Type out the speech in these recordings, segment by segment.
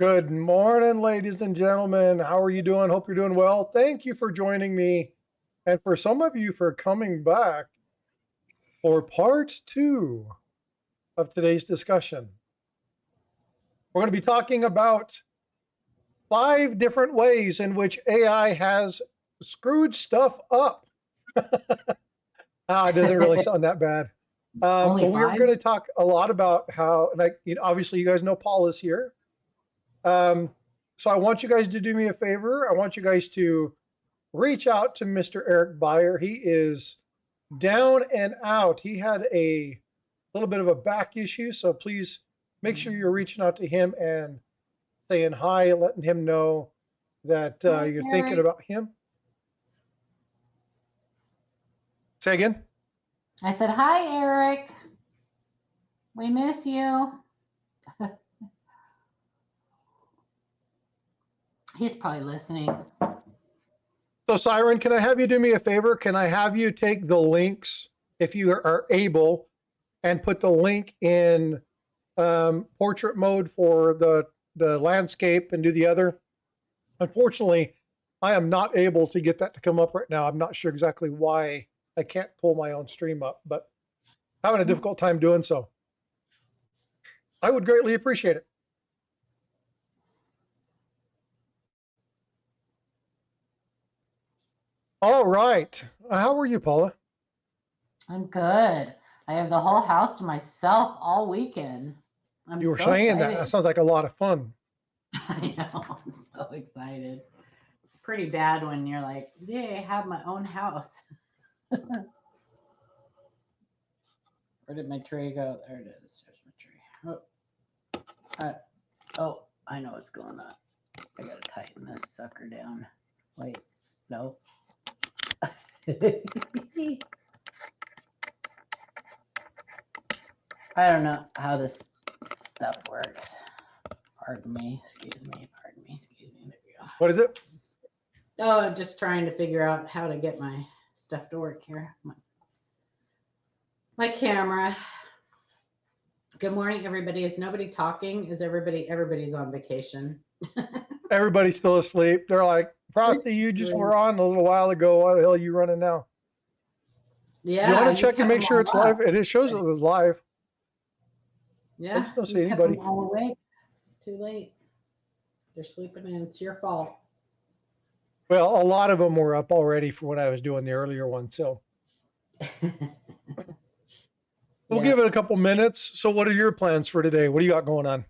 Good morning, ladies and gentlemen. How are you doing? Hope you're doing well. Thank you for joining me, and for some of you for coming back for part two of today's discussion. We're going to be talking about 5 different ways in which AI has screwed stuff up. It doesn't really sound that bad. Only But we're five? going to talk a lot about how, like, obviously, you guys know Paul is here. Um, so I want you guys to do me a favor. I want you guys to reach out to Mr. Eric Beyer. He is down and out. He had a little bit of a back issue, so please make sure you're reaching out to him and saying hi, letting him know that Hi, you're thinking Eric. about him. Say again. I said, hi, Eric. We miss you. He's probably listening. So, Siren, can I have you do me a favor? Can I have you take the links, if you are able, and put the link in portrait mode for the landscape and do the other? Unfortunately, I am not able to get that to come up right now. I'm not sure exactly why I can't pull my own stream up, but having a difficult time doing so. I would greatly appreciate it. All right. How are you, Paula? I'm good. I have the whole house to myself all weekend. I'm You were so saying that. That excited. sounds like a lot of fun. I know. I'm so excited. It's pretty bad when you're like, yay, I have my own house. Where did my tray go? There it is. There's my tray. Oh, I know what's going on. I gotta tighten this sucker down. Wait, no. I don't know how this stuff works. Pardon me, excuse me, pardon me, excuse me. There we go. What is it? Oh, I'm just trying to figure out how to get my stuff to work here. My camera. Good morning, everybody. Is nobody talking? Is everybody's on vacation? Everybody's still asleep. They're like, Frosty, you just were on a little while ago. Why the hell are you running now? You Yeah, want to you check and kept make them sure all it's up. live? It shows it was live. I Yeah, just don't you see kept them anybody. all awake. Too late. They're sleeping in. It's your fault. Well, a lot of them were up already for when I was doing the earlier one. So we'll Yeah. give it a couple minutes. So what are your plans for today? What do you got going on?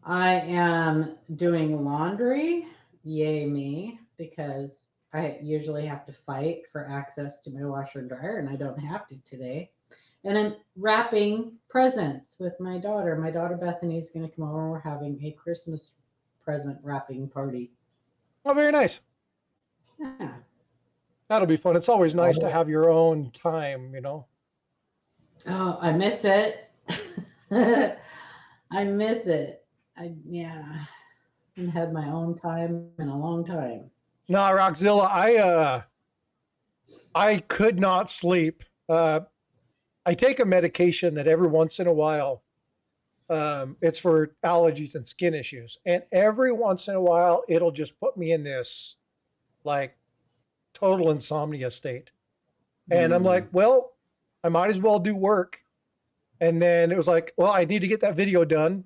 I am doing laundry. Yay me, because I usually have to fight for access to my washer and dryer, and I don't have to today. And I'm wrapping presents with my daughter. My daughter Bethany is going to come over. We're having a Christmas present wrapping party. Oh, very nice. Yeah. That'll be fun. It's always nice to Oh, have your own time. oh, I miss it. I miss it. Yeah, I haven't had my own time in a long time. No, Rockzilla, I could not sleep. I take a medication that every once in a while, it's for allergies and skin issues, and every once in a while it'll just put me in this like total insomnia state. And I'm Mm. like, well, I might as well do work. And then it was like, well, I need to get that video done.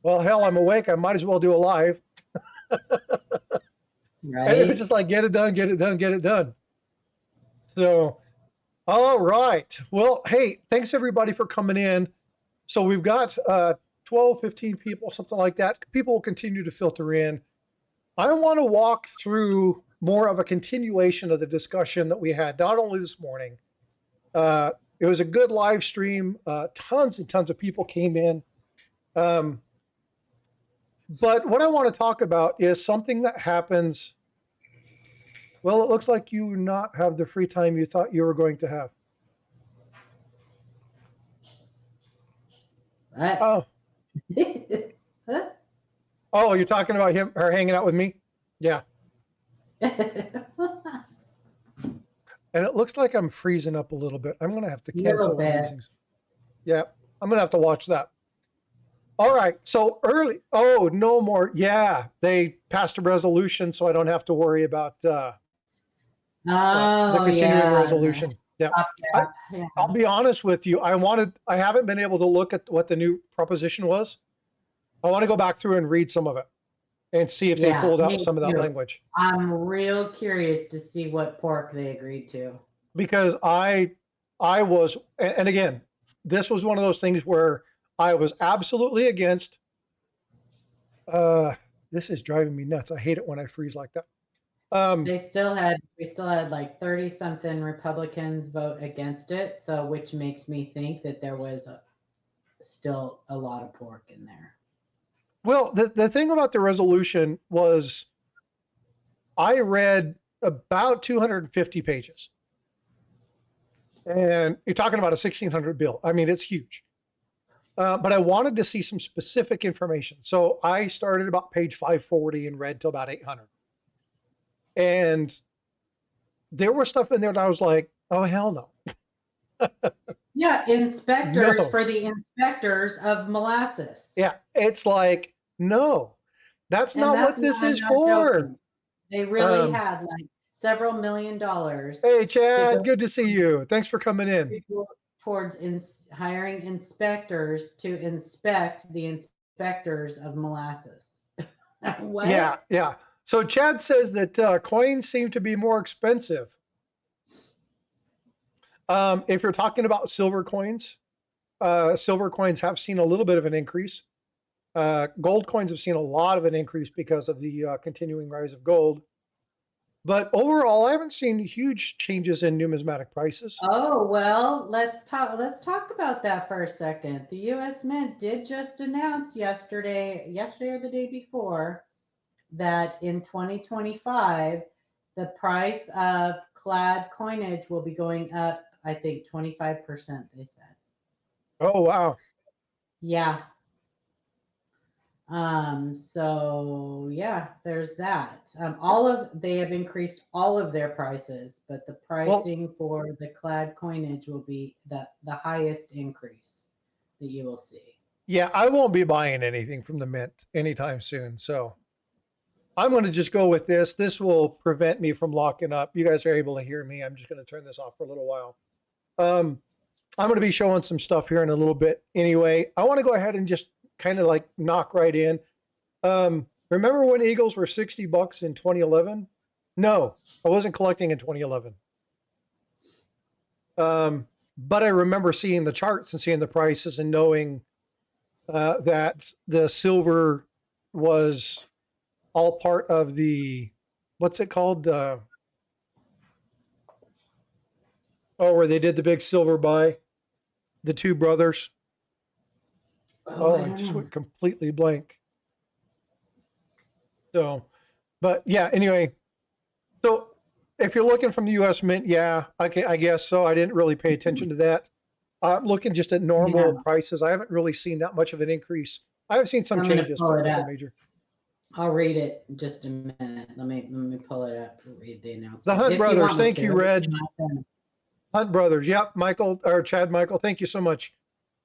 Well, hell, I'm awake. I might as well do a live. And it was Right? just like, get it done, get it done, get it done. So, all right. Well, hey, thanks everybody for coming in. So we've got 12, 15 people, something like that. People will continue to filter in. I want to walk through more of a continuation of the discussion that we had, not only this morning. Uh, it was a good live stream. Tons and tons of people came in. Um, but what I want to talk about is something that happens. Well, it looks like you not have the free time you thought you were going to have. Right. Oh, oh, you're talking about her hanging out with me? Yeah. And it looks like I'm freezing up a little bit. I'm going to have to Little cancel one of these bit. things. Yeah, I'm going to have to watch that. All right. So early. Oh, no more. Yeah, they passed a resolution, so I don't have to worry about the Oh continuing yeah, the resolution. Yeah. I, stopgap. Yeah. I'll be honest with you. I haven't been able to look at what the new proposition was. I want to go back through and read some of it and see if they Yeah, pulled out me some of that too. language. I'm real curious to see what pork they agreed to. Because I was, and again, this was one of those things where I was absolutely against. Uh, this is driving me nuts. I hate it when I freeze like that. Um, We still had like 30 something Republicans vote against it, so which makes me think that there was still a lot of pork in there. well, the thing about the resolution was I read about 250 pages, and you're talking about a 1600 bill. I mean, it's huge. But I wanted to see some specific information. So I started about page 540 and read till about 800. And there was stuff in there that I was like, oh, hell no. Yeah, inspectors No. for the inspectors of molasses. Yeah. It's like, no, that's And not that's what not, this I'm is not for. joking. They really Um, had like several $1 million hey, to Chad, go good to see you. Thanks for coming in. towards hiring inspectors to inspect the inspectors of molasses. Yeah. What? Yeah. So Chad says that coins seem to be more expensive. If you're talking about silver coins have seen a little bit of an increase. Gold coins have seen a lot of an increase because of the continuing rise of gold. But overall, I haven't seen huge changes in numismatic prices. Oh, well, let's talk about that for a second. The US Mint did just announce yesterday or the day before that in 2025 the price of clad coinage will be going up, I think 25%, they said. Oh, wow. Yeah. So yeah, there's that. They have increased all of their prices, but the Well, pricing for the clad coinage will be the highest increase that you will see. yeah, I won't be buying anything from the mint anytime soon. So I'm going to just go with this. This will prevent me from locking up. You guys are able to hear me. I'm just going to turn this off for a little while. Um, I'm going to be showing some stuff here in a little bit anyway. I want to go ahead and just kind of like knock right in. Remember when Eagles were $60 in 2011? No, I wasn't collecting in 2011. But I remember seeing the charts and seeing the prices and knowing that the silver was all part of the, what's it called? Where they did the big silver buy, the two brothers. Oh, Oh, I I don't just know. went completely blank. So, but yeah, anyway, so if you're looking from the U.S. Mint, yeah, I guess so. I didn't really pay attention to that. I'm looking just at Yeah, normal prices. I haven't really seen that much of an increase. I have seen some I'm gonna changes, pull but it nothing up. major. I'll read it in just a minute. Let me pull it up and read the The announcement Hunt if you brothers, want me thank to. you, If Red. you're not, then Hunt brothers, yep, Michael or Chad Michael, thank you so much.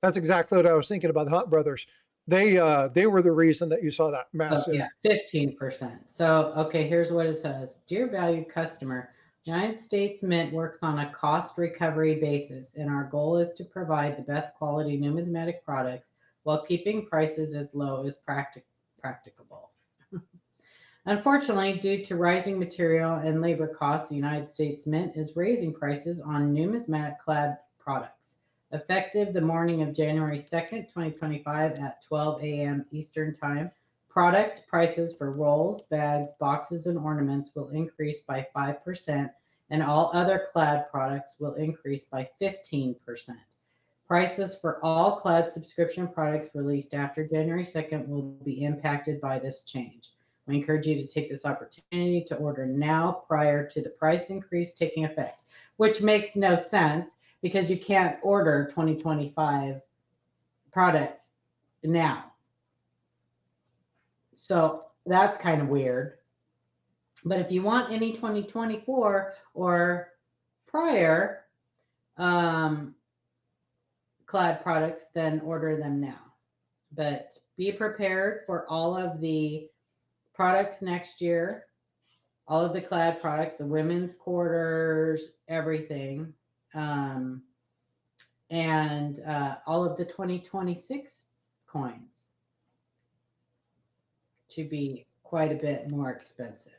That's exactly what I was thinking about. The Hunt brothers, they were the reason that you saw that so massive. yeah, 15%. So okay, here's what it says. Dear valued customer, United States Mint works on a cost recovery basis, and our goal is to provide the best quality numismatic products while keeping prices as low as practicable. Unfortunately, due to rising material and labor costs, the United States Mint is raising prices on numismatic clad products. Effective the morning of January 2nd, 2025 at 12 a.m. Eastern Time, product prices for rolls, bags, boxes, and ornaments will increase by 5%, and all other clad products will increase by 15%. Prices for all Cloud subscription products released after January 2nd will be impacted by this change. We encourage you to take this opportunity to order now prior to the price increase taking effect, which makes no sense because you can't order 2025 products now. So that's kind of weird. But if you want any 2024 or prior um, Cloud products, then order them now. But be prepared for all of the products next year, all of the clad products, the women's quarters, everything, um, and all of the 2026 coins to be quite a bit more expensive,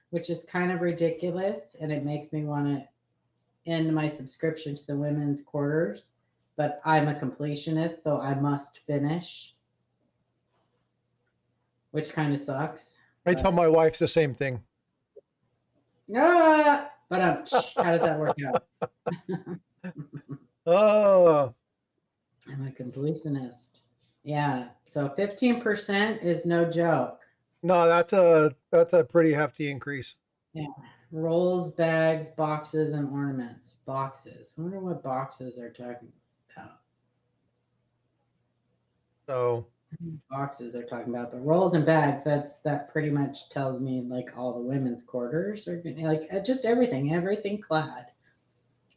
which is kind of ridiculous. And it makes me want to end my subscription to the women's quarters. But I'm a completionist, so I must finish, which kind of sucks. I tell my wife the same thing. But how does that work out? Oh, I'm a completionist. Yeah. So 15% is no joke. no, that's a pretty hefty increase. Yeah. Rolls, bags, boxes, and ornaments. Boxes. I wonder what boxes they're talking about. So, Boxes they're talking about, but rolls and bags. That pretty much tells me like all the women's quarters are like just everything clad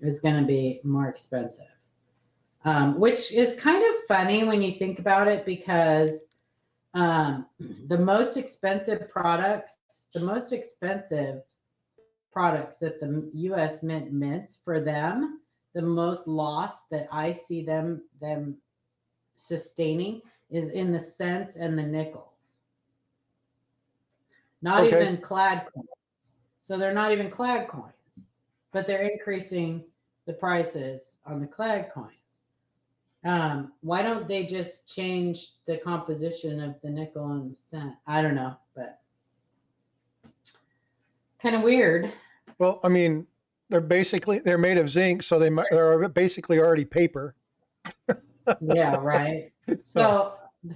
is going to be more expensive. Which is kind of funny when you think about it because the most expensive products, that the U.S. Mint mints for them, the most loss that I see them sustaining is in the cents and the nickels. Not okay. even clad coins. So they're not even clad coins, but they're increasing the prices on the clad coins. Why don't they just change the composition of the nickel and the cent? I don't know, but kind of weird. Well, I mean, they're made of zinc, so they're basically already paper. Yeah, right. So,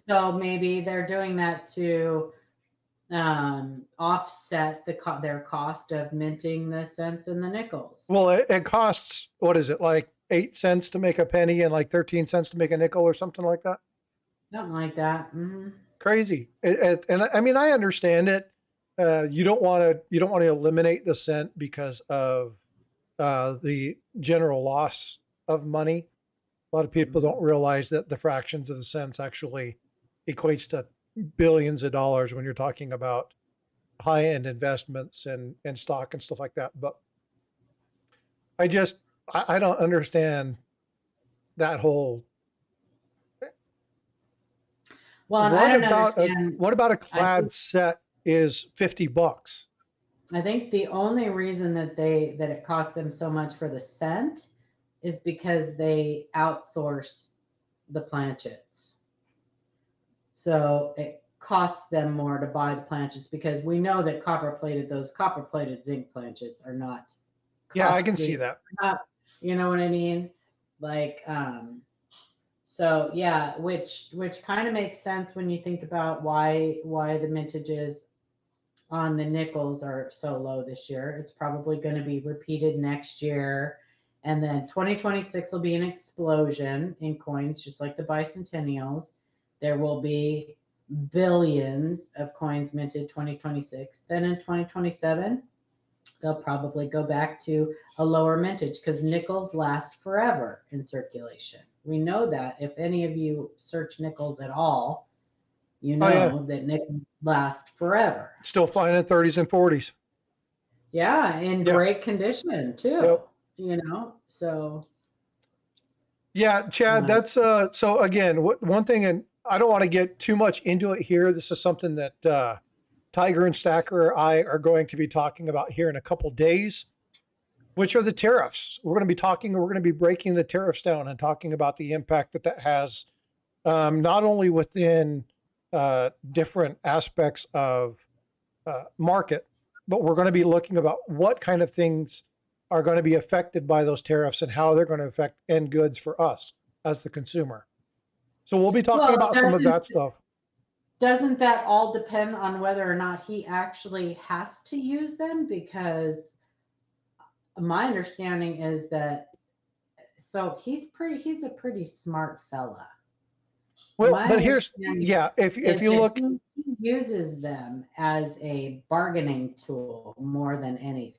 So maybe they're doing that to offset their cost of minting the cents and the nickels. well, it costs, what is it, like 8 cents to make a penny and like 13 cents to make a nickel or something like that? Something like that. Hmm. Crazy. And I mean, I understand it. You don't want to eliminate the cent because of the general loss of money. A lot of people don't realize that the fractions of the cents actually equates to billions of dollars when you're talking about high-end investments and stock and stuff like that. But I just I don't understand that whole. Well, and I don't What about a understand. clad set is $50? I think the only reason that it costs them so much for the cent is because they outsource the planchets. So it costs them more to buy the planchets because we know that those copper plated zinc planchets are not Yeah, I can see costly. that. Not, you know what I mean? Like, so yeah, which kind of makes sense when you think about why the mintages on the nickels are so low this year. It's probably going to be repeated next year. And then 2026 will be an explosion in coins, just like the bicentennials. There will be billions of coins minted 2026. Then in 2027, they'll probably go back to a lower mintage because nickels last forever in circulation. We know that if any of you search nickels at all, you Oh yeah, know that nickels last forever. still finding 30s and 40s. Yeah, in Yeah. great condition too. Yep. So Yeah, Chad, uh, that's so again, one thing, and I don't want to get too much into it here. This is something that Tiger and Stacker or I are going to be talking about here in a couple days, which are the tariffs. We're going to be breaking the tariffs down and talking about the impact that has, not only within different aspects of market, but we're going to be looking about what kind of things are going to be affected by those tariffs and how they're going to affect end goods for us as the consumer. So we'll be talking well, about some of that stuff. doesn't that all depend on whether or not he actually has to use them? Because my understanding is that he's a pretty smart fella. Well, My but here's, understanding yeah, if is you that look, he uses them as a bargaining tool more than anything.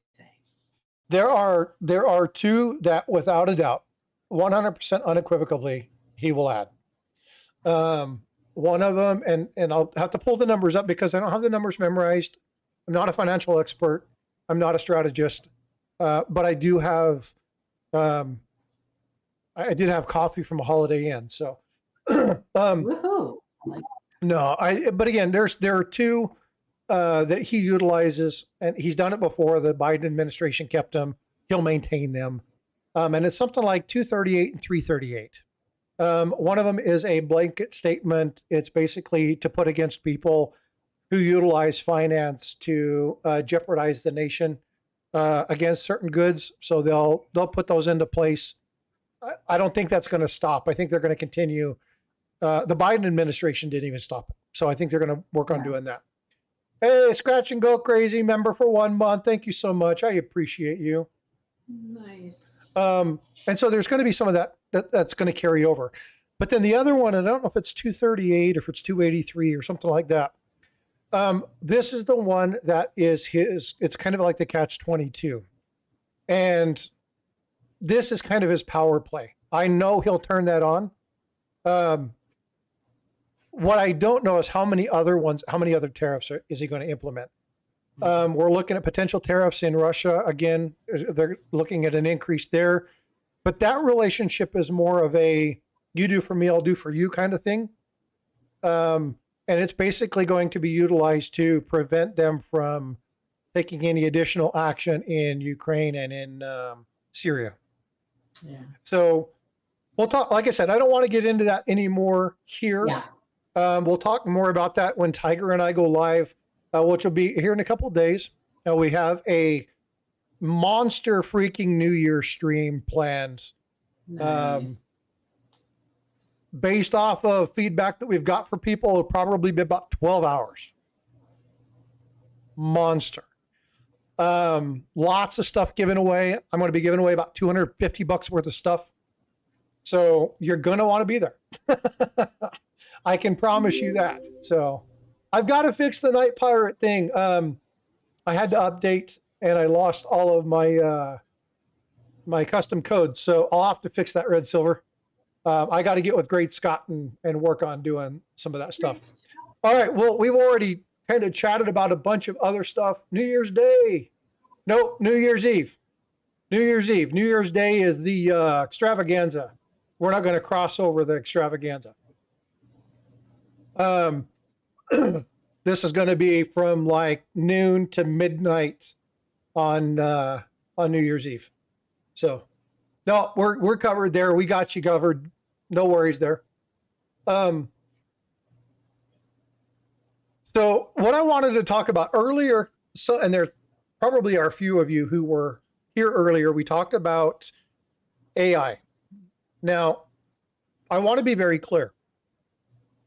there are two that without a doubt, 100% unequivocally, he will add. one of them, and I'll have to pull the numbers up because I don't have the numbers memorized. I'm not a financial expert. I'm not a strategist, but I do have um, I did have coffee from a Holiday Inn. So Woohoo! Like, no, but again, there are two that he utilizes, and he's done it before. The Biden administration kept them. He'll maintain them, and it's something like 238 and 338. One of them is a blanket statement. It's basically to put against people who utilize finance to jeopardize the nation against certain goods. So they'll put those into place. I don't think that's going to stop. I think they're going to continue. The Biden administration didn't even stop it. So I think they're going to work on yeah. doing that. Hey, Scratch and Go Crazy member for 1 month. Thank you so much. I appreciate you. Nice. And so there's going to be some of that's going to carry over. But then the other one, and I don't know if it's 238 or if it's 283 or something like that. This is the one that is it's kind of like the catch 22. And this is kind of his power play. I know he'll turn that on. What I don't know is how many other tariffs is he going to implement? We're looking at potential tariffs in Russia. Again, they're looking at an increase there. But that relationship is more of a you do for me, I'll do for you kind of thing. And it's basically going to be utilized to prevent them from taking any additional action in Ukraine and in Syria. Yeah. So we'll talk, like I said, I don't want to get into that anymore here. Yeah. We'll talk more about that when Tiger and I go live, which will be here in a couple of days. We have a monster freaking New Year stream planned. Nice. Based off of feedback that we've got from people, it'll probably be about 12 hours. Monster. Lots of stuff given away. I'm going to be giving away about $250 worth of stuff. So you're going to want to be there. I can promise you that. So I've got to fix the Night Pirate thing. I had to update and I lost all of my my custom codes. So I'll have to fix that, Red Silver. I got to get with Great Scott and work on doing some of that stuff. All right. Well, we've already kind of chatted about a bunch of other stuff. New Year's Day. Nope. New Year's Eve. New Year's Eve. New Year's Day is the extravaganza. We're not going to cross over the extravaganza. This is going to be from like noon to midnight on New Year's Eve. So, no, we're covered there. We got you covered. No worries there. So what I wanted to talk about earlier, and there probably are a few of you who were here earlier, we talked about AI. Now, I want to be very clear.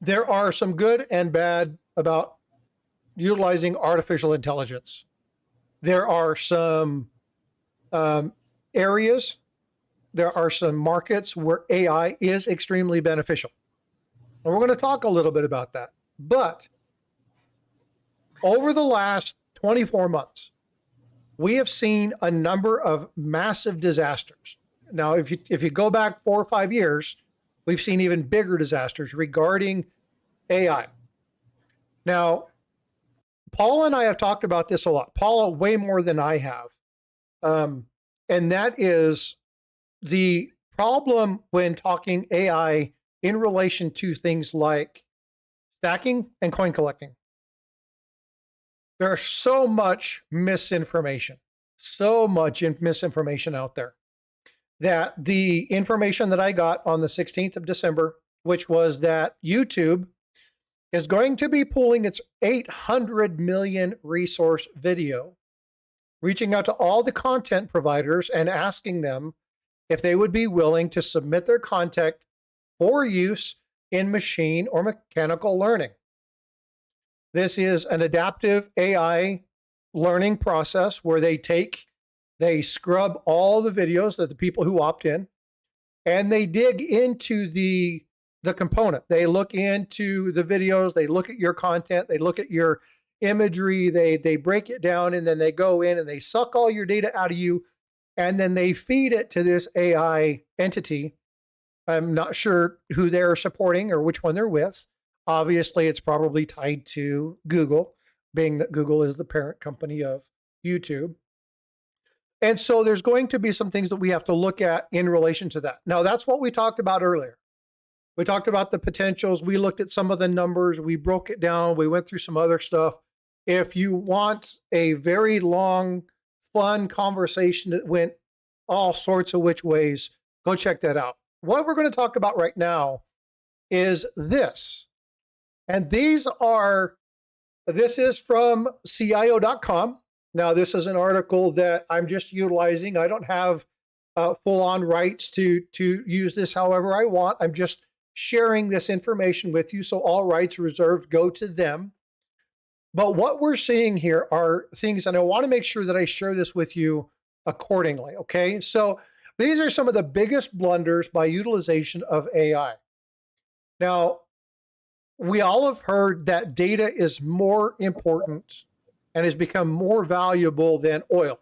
There are some good and bad about utilizing artificial intelligence. There are some areas, there are some markets where AI is extremely beneficial. And we're going to talk a little bit about that. But over the last 24 months, we have seen a number of massive disasters. Now, if you go back 4 or 5 years, we've seen even bigger disasters regarding AI. Now, Paula and I have talked about this a lot. Paula, way more than I have. And that is the problem when talking AI in relation to things like stacking and coin collecting. There's so much misinformation out there that the information that I got on the 16th of December, which was that YouTube is going to be pulling its 800 million resource video, reaching out to all the content providers and asking them if they would be willing to submit their content for use in machine or mechanical learning. This is an adaptive AI learning process where they scrub all the videos of the people who opt in, and they dig into the component. They look into the videos, they look at your content, they look at your imagery, they break it down, and then they go in and they suck all your data out of you, and then they feed it to this AI entity. I'm not sure who they're supporting or which one they're with. Obviously, it's probably tied to Google, being that Google is the parent company of YouTube. And so there's going to be some things that we have to look at in relation to that. Now, that's what we talked about earlier. We talked about the potentials. We looked at some of the numbers. We broke it down. We went through some other stuff. If you want a very long, fun conversation that went all sorts of which ways, go check that out. What we're going to talk about right now is this. And this is from CIO.com. Now, this is an article that I'm just utilizing. I don't have full-on rights to use this however I want. I'm just sharing this information with you, so all rights reserved go to them. But what we're seeing here are things, and I want to make sure that I share this with you accordingly, okay? So these are some of the biggest blunders by utilization of AI. Now, we all have heard that data is more important and has become more valuable than oil.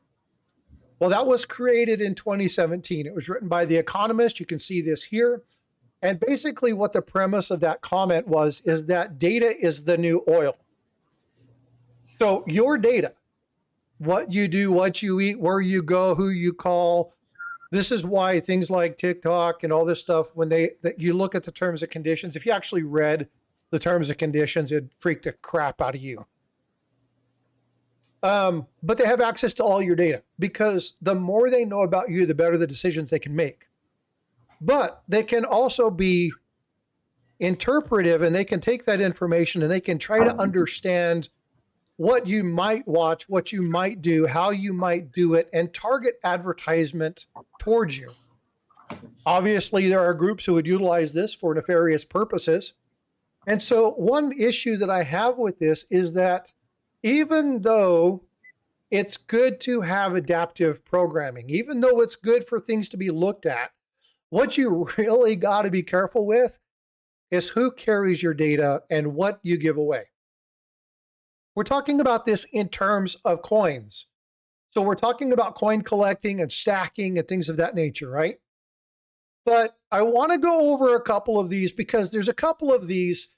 Well, that was created in 2017. It was written by The Economist. You can see this here. And basically what the premise of that comment was is that data is the new oil. So your data, what you do, what you eat, where you go, who you call, this is why things like TikTok and all this stuff, when that you look at the terms and conditions, if you actually read the terms and conditions, it'd freak the crap out of you. But they have access to all your data because the more they know about you, the better the decisions they can make. But they can also be interpretive, and they can take that information and they can try to understand what you might watch, what you might do, how you might do it, and target advertisement towards you. Obviously, there are groups who would utilize this for nefarious purposes. And so one issue that I have with this is that even though it's good to have adaptive programming, even though it's good for things to be looked at, what you really got to be careful with is who carries your data and what you give away. We're talking about this in terms of coins. So we're talking about coin collecting and stacking and things of that nature, right? But I want to go over a couple of these because there's a couple of these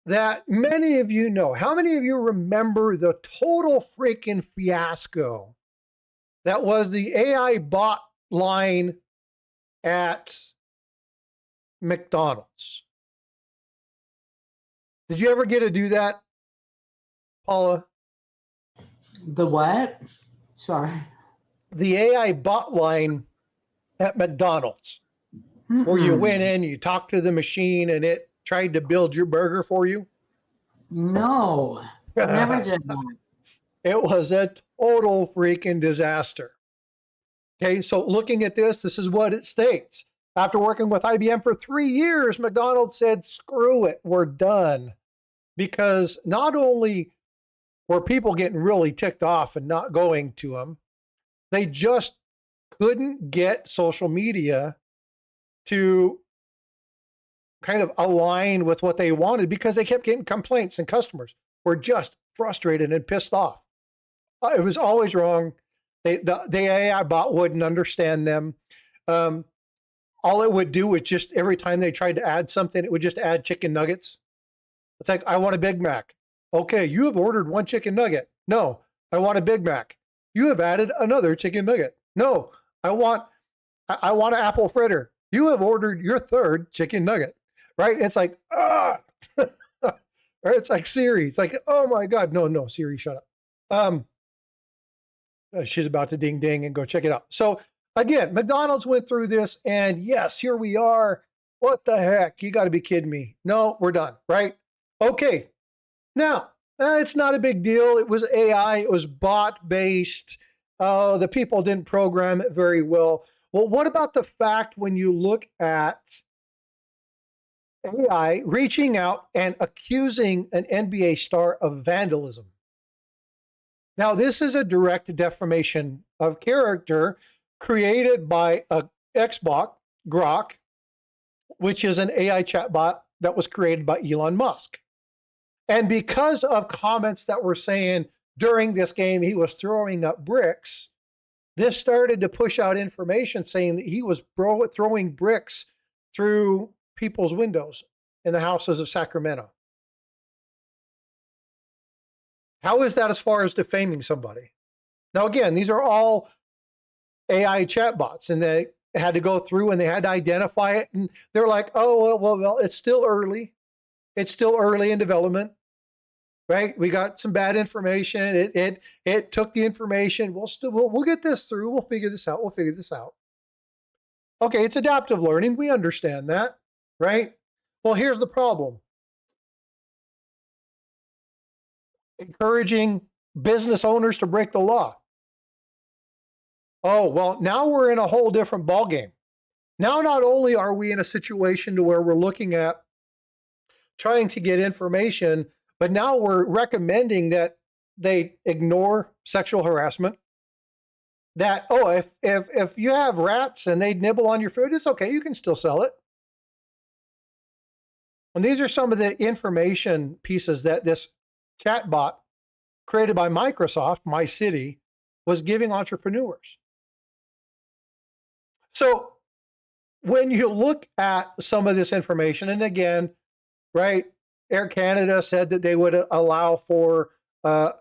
that many of you know. How many of you remember the total freaking fiasco that was the AI bot line at McDonald's? Did you ever get to do that, Paula? The what? Sorry. The AI bot line at McDonald's, where you went in, you talked to the machine, and it tried to build your burger for you? No, never did that. It was a total freaking disaster. Okay, so looking at this is what it states. After working with IBM for 3 years, McDonald's said, screw it, we're done. Because not only were people getting really ticked off and not going to them, they just couldn't get social media to kind of align with what they wanted because they kept getting complaints and customers were just frustrated and pissed off. It was always wrong. The AI bot wouldn't understand them. All it would do was just every time they tried to add something, it would just add chicken nuggets. It's like, I want a Big Mac. Okay, you have ordered one chicken nugget. No, I want a Big Mac. You have added another chicken nugget. No, I want an apple fritter. You have ordered your third chicken nugget. Right? It's like, ah. Or it's like Siri. It's like, oh my God. No, Siri, shut up. She's about to ding ding and go check it out. So again, McDonald's went through this, and yes, here we are. What the heck? You got to be kidding me. No, we're done, right? Okay. Now, it's not a big deal. It was AI. It was bot-based. The people didn't program it very well. Well, what about the fact when you look at AI reaching out and accusing an NBA star of vandalism? Now, this is a direct defamation of character created by Xbot, Grok, which is an AI chatbot that was created by Elon Musk. And because of comments that were saying during this game he was throwing up bricks, this started to push out information saying that he was throwing bricks through people's windows in the houses of Sacramento. How is that as far as defaming somebody? Now, again, these are all AI chatbots, and they had to go through and they had to identify it. And they're like, oh, well, it's still early. It's still early in development, right? We got some bad information. It took the information. We'll get this through. We'll figure this out. We'll figure this out. Okay, it's adaptive learning. We understand that, right? Well, here's the problem. Encouraging business owners to break the law. Oh, well, now we're in a whole different ballgame. Now, not only are we in a situation to where we're looking at trying to get information, but now we're recommending that they ignore sexual harassment. That, oh, if you have rats and they nibble on your food, it's okay, you can still sell it. And these are some of the information pieces that this chatbot created by Microsoft, My City, was giving entrepreneurs. So when you look at some of this information, and again, right, Air Canada said that they would allow for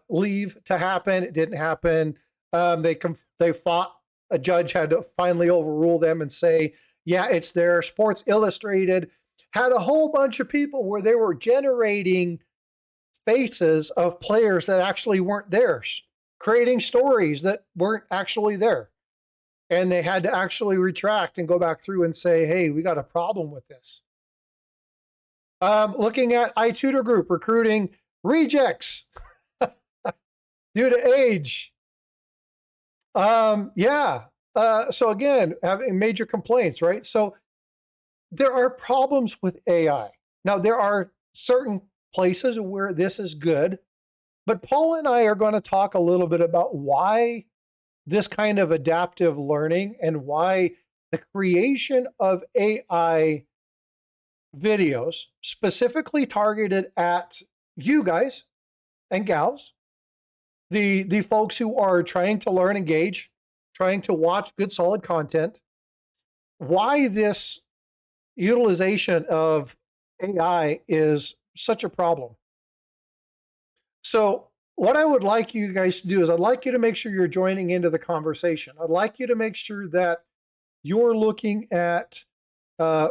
leave to happen. It didn't happen. They fought. A judge had to finally overrule them and say, yeah, it's there. Sports Illustrated had a whole bunch of people where they were generating faces of players that actually weren't theirs, creating stories that weren't actually there. And they had to actually retract and go back through and say, hey, we got a problem with this. Looking at iTutor Group recruiting rejects due to age. So again, having major complaints, right? So there are problems with AI. Now, there are certain places where this is good, but Paul and I are going to talk a little bit about why this kind of adaptive learning and why the creation of AI videos specifically targeted at you guys and gals, the folks who are trying to learn, engage, trying to watch good, solid content, why this utilization of AI is such a problem. So what I would like you guys to do is I'd like you to make sure you're joining into the conversation. I'd like you to make sure that you're looking at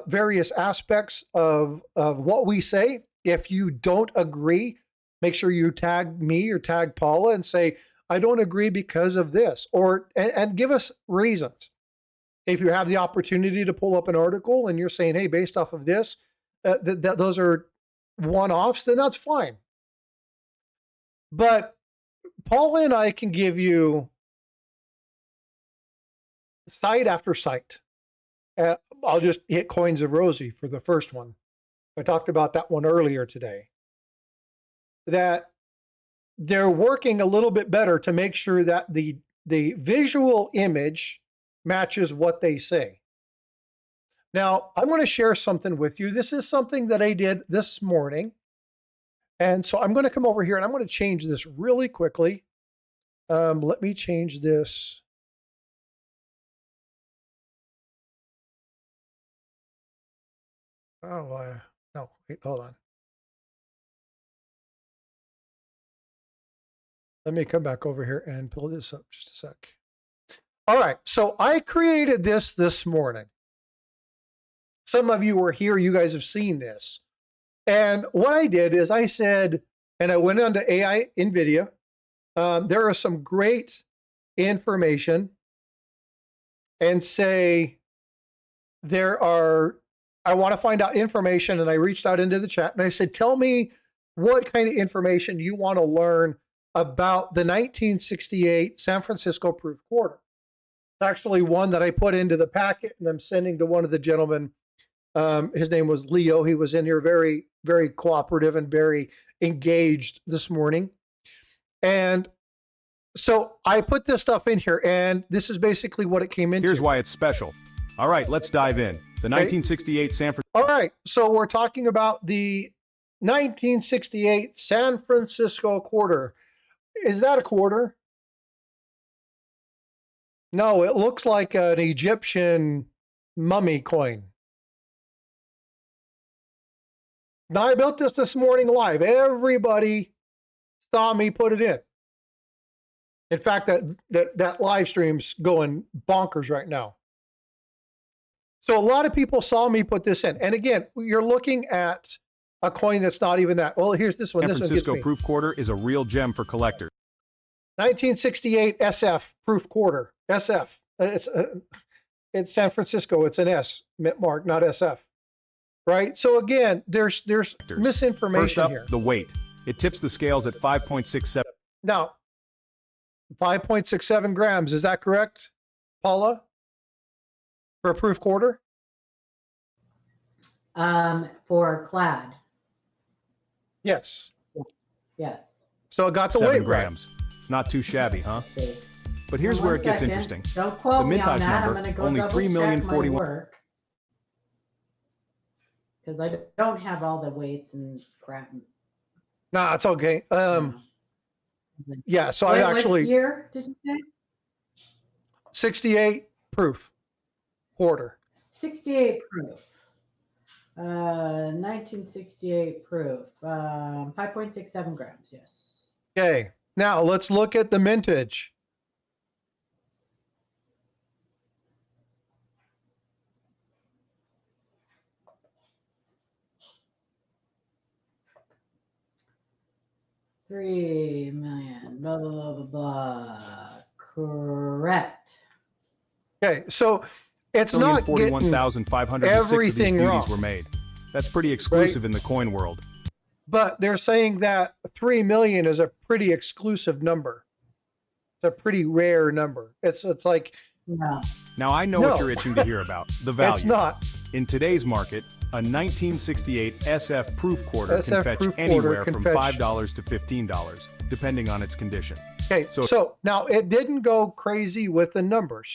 various aspects of what we say. If you don't agree, make sure you tag me or tag Paula and say, I don't agree because of this, and give us reasons. If you have the opportunity to pull up an article and you're saying, hey, based off of this, those are one-offs, then that's fine. But Paula and I can give you site after site. I'll just hit Coins of Rosie for the first one. I talked about that one earlier today. That they're working a little bit better to make sure that the visual image matches what they say. Now, I'm going to share something with you. This is something that I did this morning. And so I'm going to come over here and I'm going to change this really quickly. Let me change this. Oh, no, wait, hold on. Let me come back over here and pull this up just a sec. All right, so I created this morning. Some of you were here, you guys have seen this. And what I did is I said, and I went onto AI NVIDIA. There are some great information and say I want to find out information. And I reached out into the chat and I said, tell me what kind of information you want to learn about the 1968 San Francisco Proof Quarter. It's actually one that I put into the packet and I'm sending to one of the gentlemen. His name was Leo. He was in here very, very cooperative and very engaged this morning. And so I put this stuff in here, and this is basically what it came into. Here's why it's special. All right, let's dive in. The 1968 San Francisco. All right, so we're talking about the 1968 San Francisco quarter. Is that a quarter? No, it looks like an Egyptian mummy coin. Now, I built this morning live. Everybody saw me put it in. In fact, that live stream's going bonkers right now. So a lot of people saw me put this in. And again, you're looking at a coin that's not even that. Well, here's this one. San This one Francisco gets me. Proof Quarter is a real gem for collectors. 1968 SF Proof Quarter. SF. It's San Francisco. It's an S mark, not SF. Right? So again, there's misinformation First up, here. the weight. It tips the scales at 5.67. Now, 5.67 grams. Is that correct, Paula? For a proof quarter? For clad. Yes. Yes. So it got the 7 weight grams. Not too shabby, huh? See. But here's One where it gets second. interesting. Don't quote The me on Mintage that. number, I'm going to go only double check my 3,041,000. work. Because I don't have all the weights and crap. No, it's okay. Yeah, so What I actually year did you say? 68 proof quarter. 68 proof. 1968 proof. 5.67 grams. Yes. Okay. Now let's look at the mintage. $3 million. Blah blah blah blah blah. Correct. Okay, so it's not getting 41,506 everything of these wrong. beauties were made. That's pretty exclusive in the coin world. But they're saying that 3 million is a pretty exclusive number. It's a pretty rare number. It's like No. Now I know what you're itching to hear about, the value. it's not. In today's market, a 1968 SF proof quarter can SF fetch proof quarter anywhere can from fetch- $5 to $15, depending on its condition. Okay, So- so now it didn't go crazy with the numbers.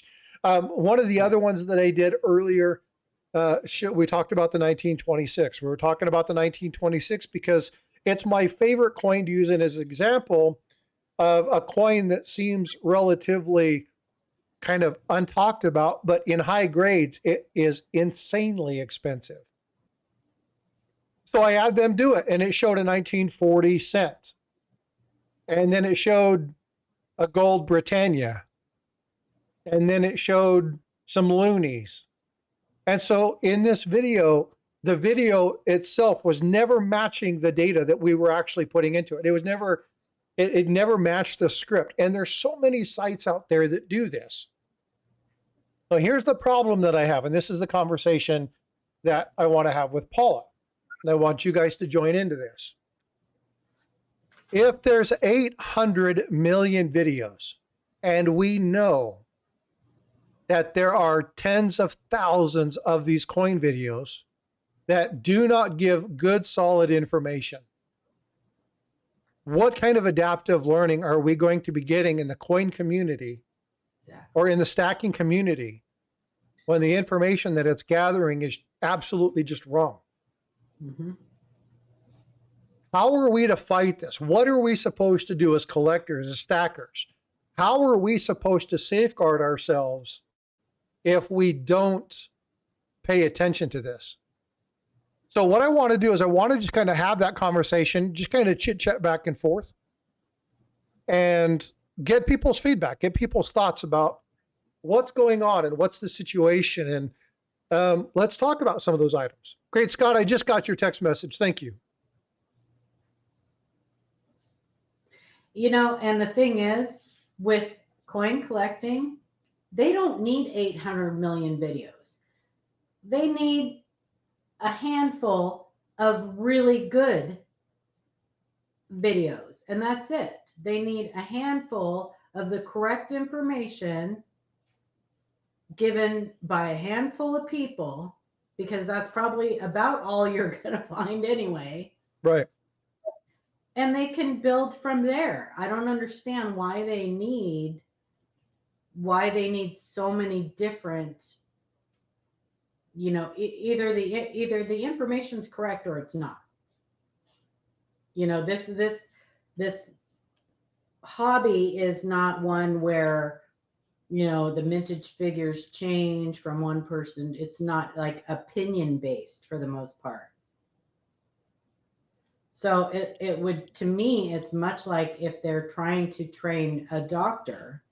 One of the other ones that I did earlier, we talked about the 1926. We were talking about the 1926 because it's my favorite coin to use as an example of a coin that seems relatively kind of untalked about, but in high grades, it is insanely expensive. So I had them do it, and it showed a 1940 cent. And then it showed a gold Britannia. And then it showed some loonies. And so in this video, the video itself was never matching the data that we were actually putting into it. It was never, it never matched the script. And there's so many sites out there that do this. So here's the problem that I have, and this is the conversation that I want to have with Paula. And I want you guys to join into this. If there's 800 million videos, and we know that there are tens of thousands of these coin videos that do not give good, solid information, what kind of adaptive learning are we going to be getting in the coin community or in the stacking community when the information that it's gathering is absolutely just wrong? Mm-hmm. How are we to fight this? What are we supposed to do as collectors, as stackers? How are we supposed to safeguard ourselves if we don't pay attention to this? So what I want to do is I want to just kind of have that conversation, just kind of chit-chat back and forth, and get people's feedback, get people's thoughts about what's going on and what's the situation. And let's talk about some of those items. Great, Scott, I just got your text message. Thank you. You know, and the thing is, with coin collecting, they don't need 800 million videos. They need a handful of really good videos, and that's it. They need a handful of the correct information given by a handful of people, because that's probably about all you're going to find anyway. Right. And they can build from there. I don't understand why they need so many different, you know, either the information's correct or it's not. You know, this hobby is not one where, you know, the mintage figures change from one person. It's not like opinion based for the most part. So it would, to me, it's much like if they're trying to train a doctor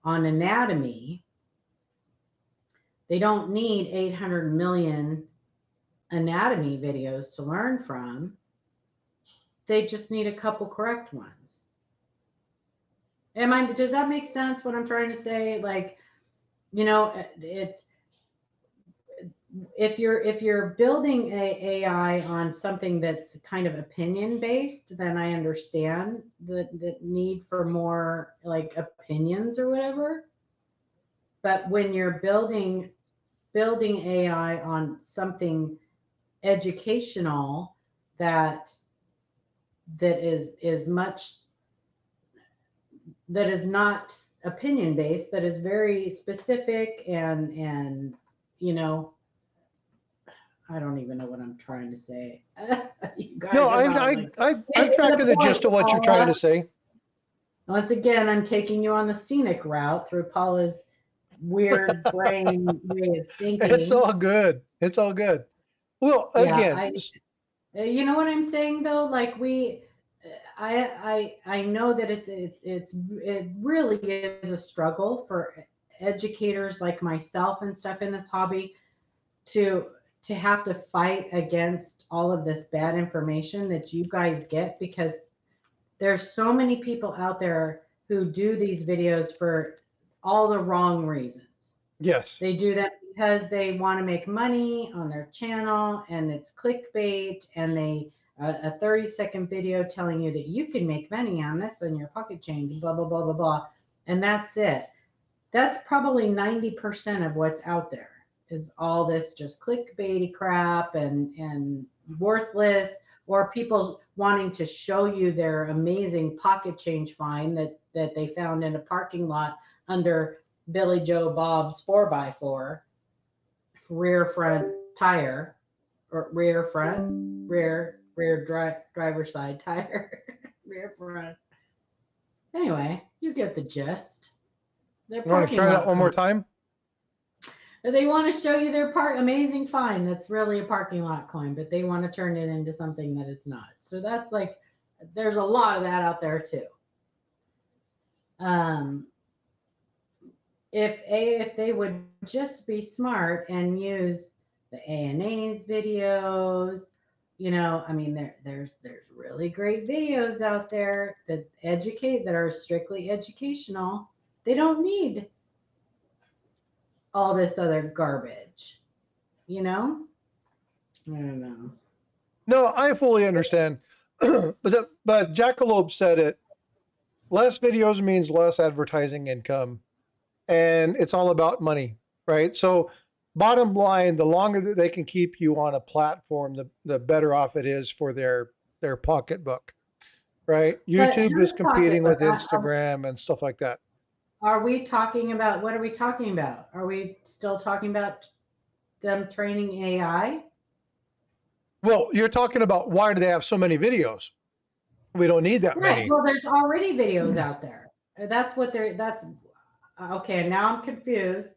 on anatomy, they don't need 800 million anatomy videos to learn from. They just need a couple correct ones. Does that make sense what I'm trying to say? Like, it's, if you're building a AI on something that's kind of opinion based, then I understand the need for more like opinions or whatever. But when you're building AI on something educational that is not opinion based, that is very specific and I don't even know what I'm trying to say. You guys No, are not I'm Get to tracking the point, gist of what you're trying to say. Once again, I'm taking you on the scenic route through Paula's weird brain way of thinking. It's all good. It's all good. Well, again, You know what I'm saying though? Like I know that it really is a struggle for educators like myself and stuff in this hobby to have to fight against all of this bad information that you guys get, because there's so many people out there who do these videos for all the wrong reasons. yes. They do that because they want to make money on their channel, and it's clickbait, and a 30-second video telling you that you can make money on this and your pocket change, blah, blah, blah, blah, blah. And that's it. That's probably 90% of what's out there, is all this just clickbaity crap and worthless, or people wanting to show you their amazing pocket change find that they found in a parking lot under Billy Joe Bob's 4x4 rear front tire, or rear driver side tire, rear front. Anyway, you get the gist. You want to try that one more time? They want to show you their amazing find that's really a parking lot coin, but they want to turn it into something that it's not. So that's like, there's a lot of that out there too. If they would just be smart and use the ANA's videos, I mean, there's really great videos out there that are strictly educational. They don't need all this other garbage, I don't know. No, I fully understand. but Jackalope said it. Less videos means less advertising income, and it's all about money, right? So bottom line, the longer that they can keep you on a platform, the better off it is for their pocketbook, right? YouTube is competing with Instagram and stuff like that. Are we talking about, what are we talking about? Are we still talking about them training AI? Well, you're talking about why do they have so many videos? We don't need that many. Well, there's already videos out there. That's okay. Now I'm confused.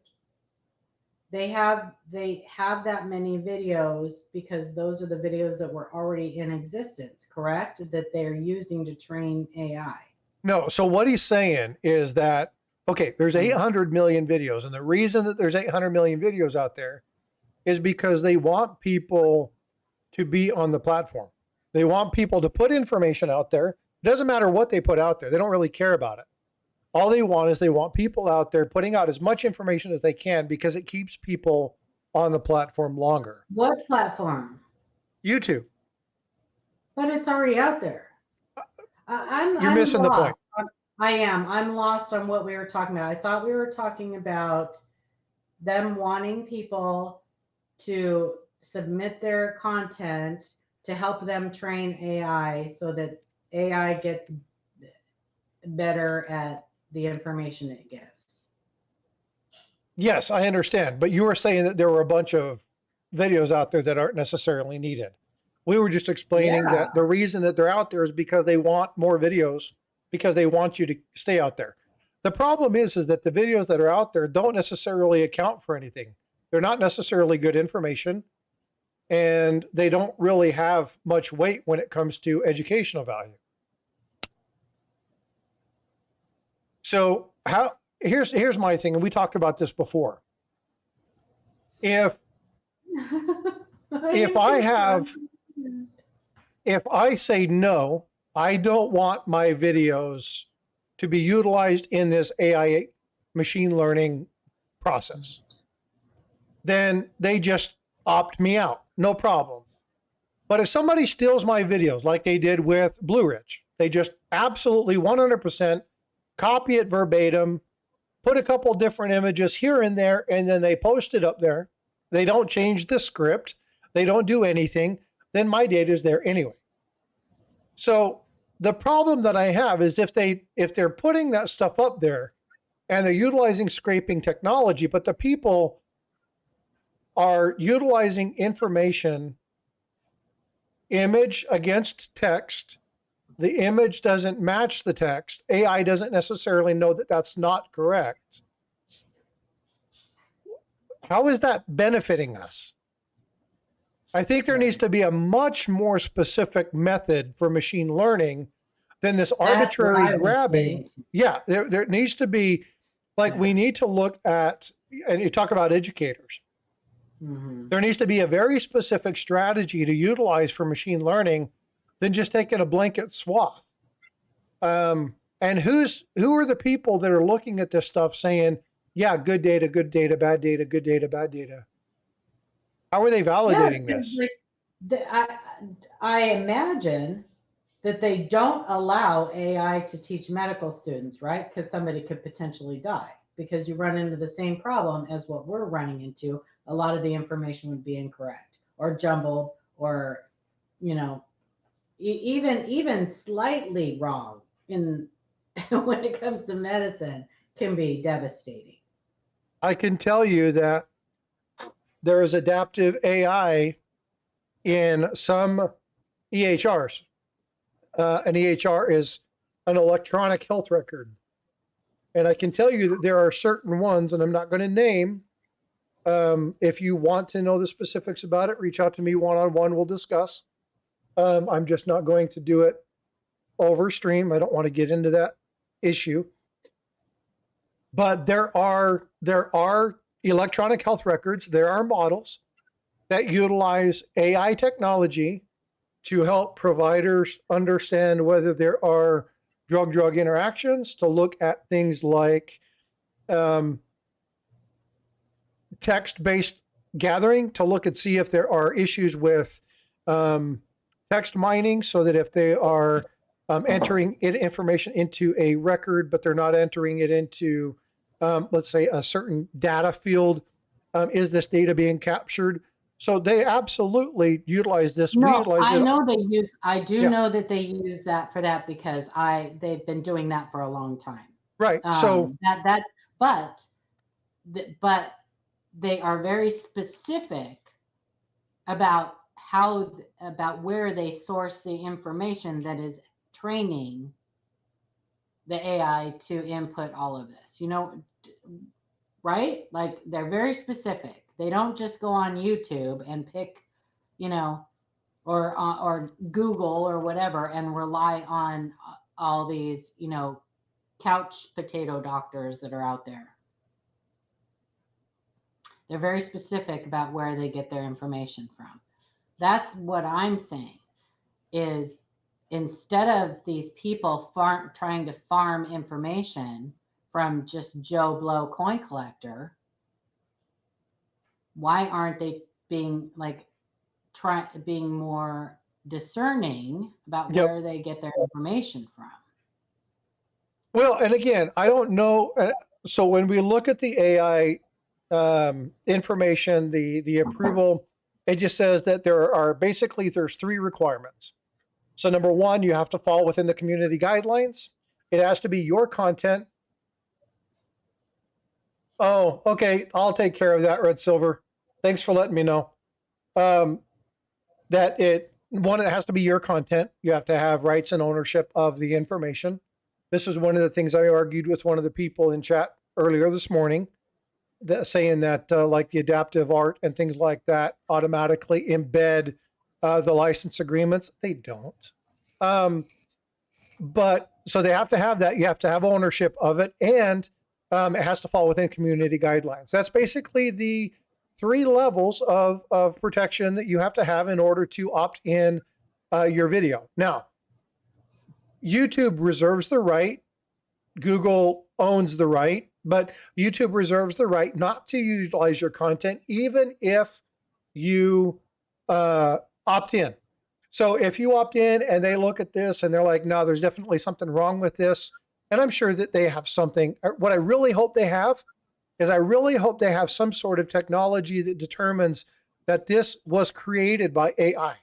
They have that many videos because those are the videos that were already in existence, correct? That they're using to train AI. No. So what he's saying is that, okay, there's 800 million videos, and the reason that there's 800 million videos out there is because they want people to be on the platform. They want people to put information out there. It doesn't matter what they put out there. They don't really care about it. All they want people out there putting out as much information as they can because it keeps people on the platform longer. What platform? YouTube. But it's already out there. You're missing the point. I am. I'm lost on what we were talking about. I thought we were talking about them wanting people to submit their content to help them train AI so that AI gets better at the information it gives. Yes, I understand. But you were saying that there were a bunch of videos out there that aren't necessarily needed. We were just explaining that the reason that they're out there is because they want more videos, because they want you to stay out there. The problem is that the videos that are out there don't necessarily account for anything. They're not necessarily good information. and they don't really have much weight when it comes to educational value. So here's my thing, and we talked about this before. If I say no, I don't want my videos to be utilized in this AI machine learning process, then they just opt me out, no problem. But if somebody steals my videos like they did with Blue Ridge, they just absolutely 100% copy it verbatim, put a couple different images here and there, and then they post it up there. They don't change the script. They don't do anything. Then my data is there anyway. So the problem that I have is if they're putting that stuff up there and they're utilizing scraping technology, but the people are utilizing information, image against text, the image doesn't match the text, AI doesn't necessarily know that that's not correct. How is that benefiting us? I think there needs to be a much more specific method for machine learning than this arbitrary grabbing. Yeah, there needs to be, like, we need to look at, and you talk about educators. Mm-hmm. There needs to be a very specific strategy to utilize for machine learning than just taking a blanket swath. And who are the people that are looking at this stuff saying, yeah, good data, bad data, good data, bad data? How are they validating this? I imagine that they don't allow AI to teach medical students, right? Because somebody could potentially die. Because you run into the same problem as what we're running into. A lot of the information would be incorrect or jumbled, or, you know, even slightly wrong in when it comes to medicine can be devastating. I can tell you that there is adaptive AI in some EHRs. An EHR is an electronic health record. And I can tell you that there are certain ones, and I'm not going to name. If you want to know the specifics about it, reach out to me one-on-one, we'll discuss. I'm just not going to do it over stream. I don't want to get into that issue. But there are electronic health records, there are models that utilize AI technology to help providers understand whether there are drug-drug interactions, to look at things like text-based gathering, to look and see if there are issues with text mining, so that if they are entering information into a record, but they're not entering it into, let's say, a certain data field, is this data being captured? So they absolutely utilize this. No, I know they use. I do know that they use that for that because they've been doing that for a long time. Right. So but they are very specific about where they source the information that is training the AI to input all of this. You know, right? Like, they're very specific. They don't just go on YouTube and pick, you know, or Google or whatever and rely on all these, you know, couch potato doctors that are out there. They're very specific about where they get their information from. That's what I'm saying, is instead of these people trying to farm information from just Joe Blow coin collector, why aren't they being being more discerning about where they get their information from? Well, and again, I don't know. So when we look at the AI information, the approval, it just says that there's 3 requirements. So number 1, you have to fall within the community guidelines. It has to be your content. Oh, okay. I'll take care of that, Red Silver. Thanks for letting me know. It has to be your content. You have to have rights and ownership of the information. This is one of the things I argued with one of the people in chat earlier this morning. saying that like the adaptive art and things like that automatically embed the license agreements. They don't. But so they have to have that. You have to have ownership of it, and it has to fall within community guidelines. That's basically the 3 levels of protection that you have to have in order to opt in your video. Now, YouTube reserves the right. Google owns the right, but YouTube reserves the right not to utilize your content, even if you opt in. So if you opt in and they look at this and they're like, no, there's definitely something wrong with this, and I'm sure that they have something. What I really hope they have is I really hope they have some sort of technology that determines that this was created by AI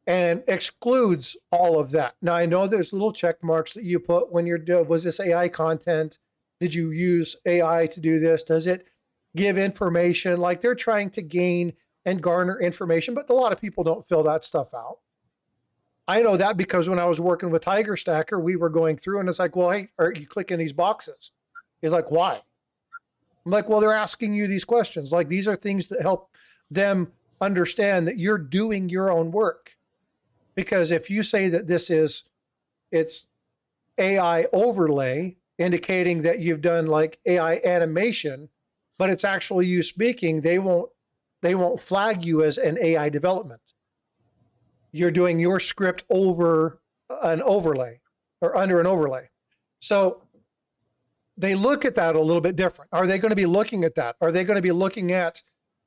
and excludes all of that. Now, I know there's little check marks that you put when you're, was this AI content? Did you use AI to do this? Does it give information? Like they're trying to gain and garner information, but a lot of people don't fill that stuff out. I know that because when I was working with Tiger Stacker, we were going through and it's like, well, hey, are you clicking these boxes? He's like, why? I'm like, well, they're asking you these questions. Like these are things that help them understand that you're doing your own work. Because if you say that it's AI overlay, indicating that you've done like AI animation, but it's actually you speaking, they won't flag you as an AI development. You're doing your script over an overlay or under an overlay. So they look at that a little bit different. Are they going to be looking at that? Are they going to be looking at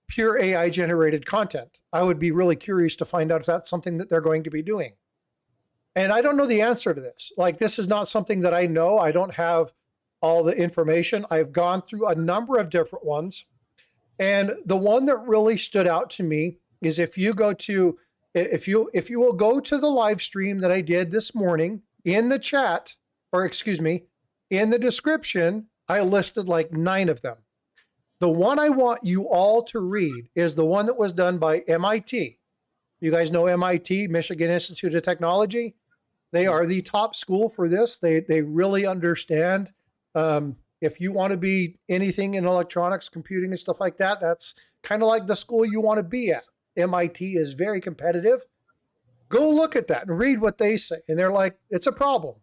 pure AI generated content? I would be really curious to find out if that's something that they're going to be doing. And I don't know the answer to this. Like, this is not something that I know. I don't have all the information. I've gone through a number of different ones. And the one that really stood out to me is if you will go to the live stream that I did this morning in the chat, or excuse me, in the description, I listed like 9 of them. The one I want you all to read is the one that was done by MIT. You guys know MIT, Michigan Institute of Technology. They are the top school for this. They really understand. If you want to be anything in electronics, computing, and stuff like that, that's kind of like the school you want to be at. MIT is very competitive. Go look at that and read what they say. And they're like, it's a problem.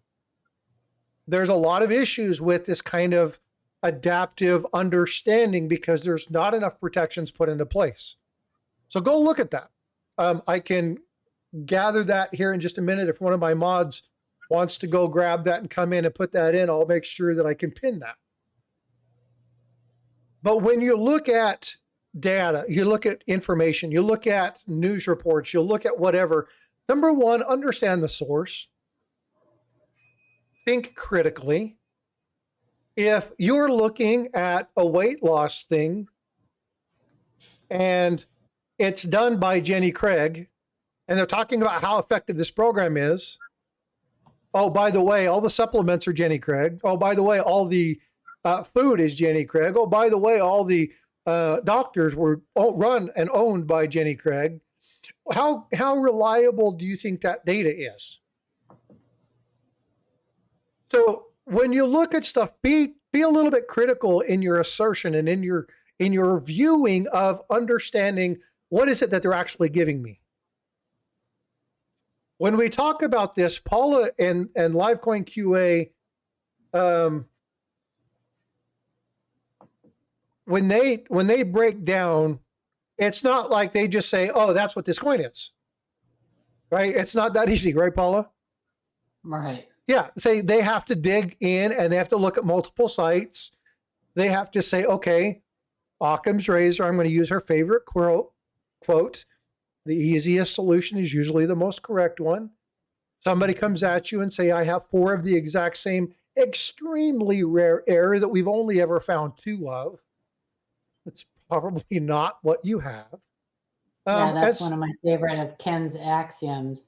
There's a lot of issues with this kind of adaptive understanding because there's not enough protections put into place. So go look at that. I can gather that here in just a minute. If one of my mods wants to go grab that and come in and put that in, I'll make sure that I can pin that. But when you look at data, you look at information, you look at news reports, you look at whatever, number one, understand the source. Think critically. If you're looking at a weight loss thing and it's done by Jenny Craig and they're talking about how effective this program is, oh, by the way, all the supplements are Jenny Craig. Oh, by the way, all the food is Jenny Craig. Oh, by the way, all the doctors were run and owned by Jenny Craig. How reliable do you think that data is? So when you look at stuff, be a little bit critical in your assertion and in your viewing of understanding what is it that they're actually giving me. When we talk about this, Paula and Livecoin QA, when they break down, it's not like they just say, "Oh, that's what this coin is," right? It's not that easy, right, Paula? Right. Yeah, say they have to dig in and they have to look at multiple sites. They have to say, okay, Occam's razor, I'm going to use her favorite quote, the easiest solution is usually the most correct one. Somebody comes at you and say, I have 4 of the exact same extremely rare error that we've only ever found 2 of. It's probably not what you have. Yeah, that's one of my favorite of Ken's axioms.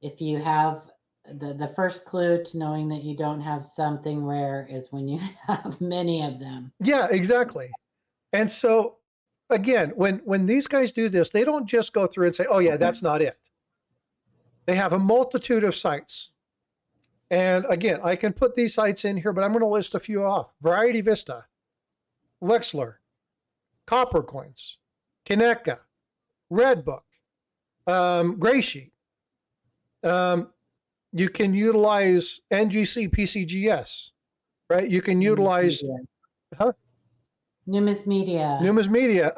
If you have the first clue to knowing that you don't have something rare is when you have many of them. Yeah, exactly. And so, again, when these guys do this, they don't just go through and say, oh, yeah, that's not it. They have a multitude of sites. And again, I can put these sites in here, but I'm going to list a few off. Variety Vista, Wexler, Copper Coins, Kineka, Redbook, Graysheet. You can utilize NGC PCGS, right? You can utilize Numis Media. Numis Media.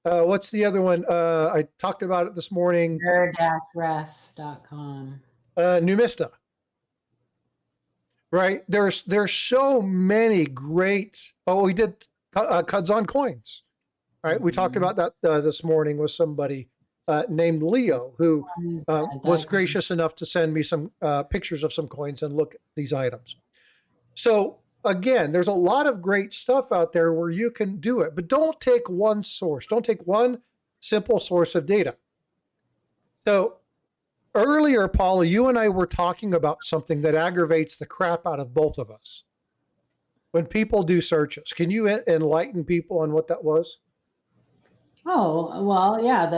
What's the other one? I talked about it this morning. Ref.com. Numista. Right? There's so many great. Oh, we did Cuds on Coins. Right? We talked about that this morning with somebody named Leo, who was gracious enough to send me some pictures of some coins and look at these items. So again, there's a lot of great stuff out there where you can do it, but don't take one source. Don't take one simple source of data. So earlier, Paula, you and I were talking about something that aggravates the crap out of both of us. When people do searches, can you enlighten people on what that was? Oh, well, yeah.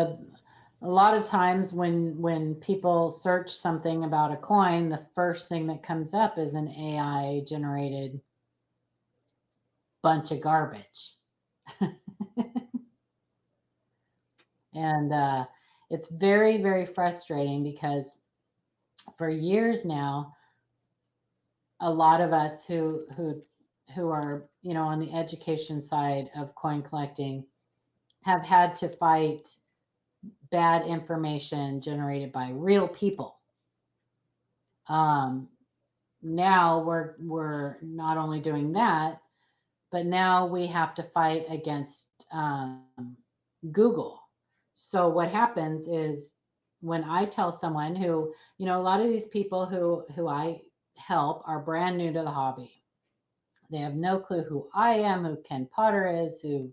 A lot of times when people search something about a coin, the first thing that comes up is an AI generated bunch of garbage. And it's very, very frustrating because for years now, a lot of us who are, on the education side of coin collecting have had to fight bad information generated by real people. Now we're not only doing that, but now we have to fight against Google. So what happens is when I tell someone who, a lot of these people who I help are brand new to the hobby. They have no clue who I am, who Ken Potter is, who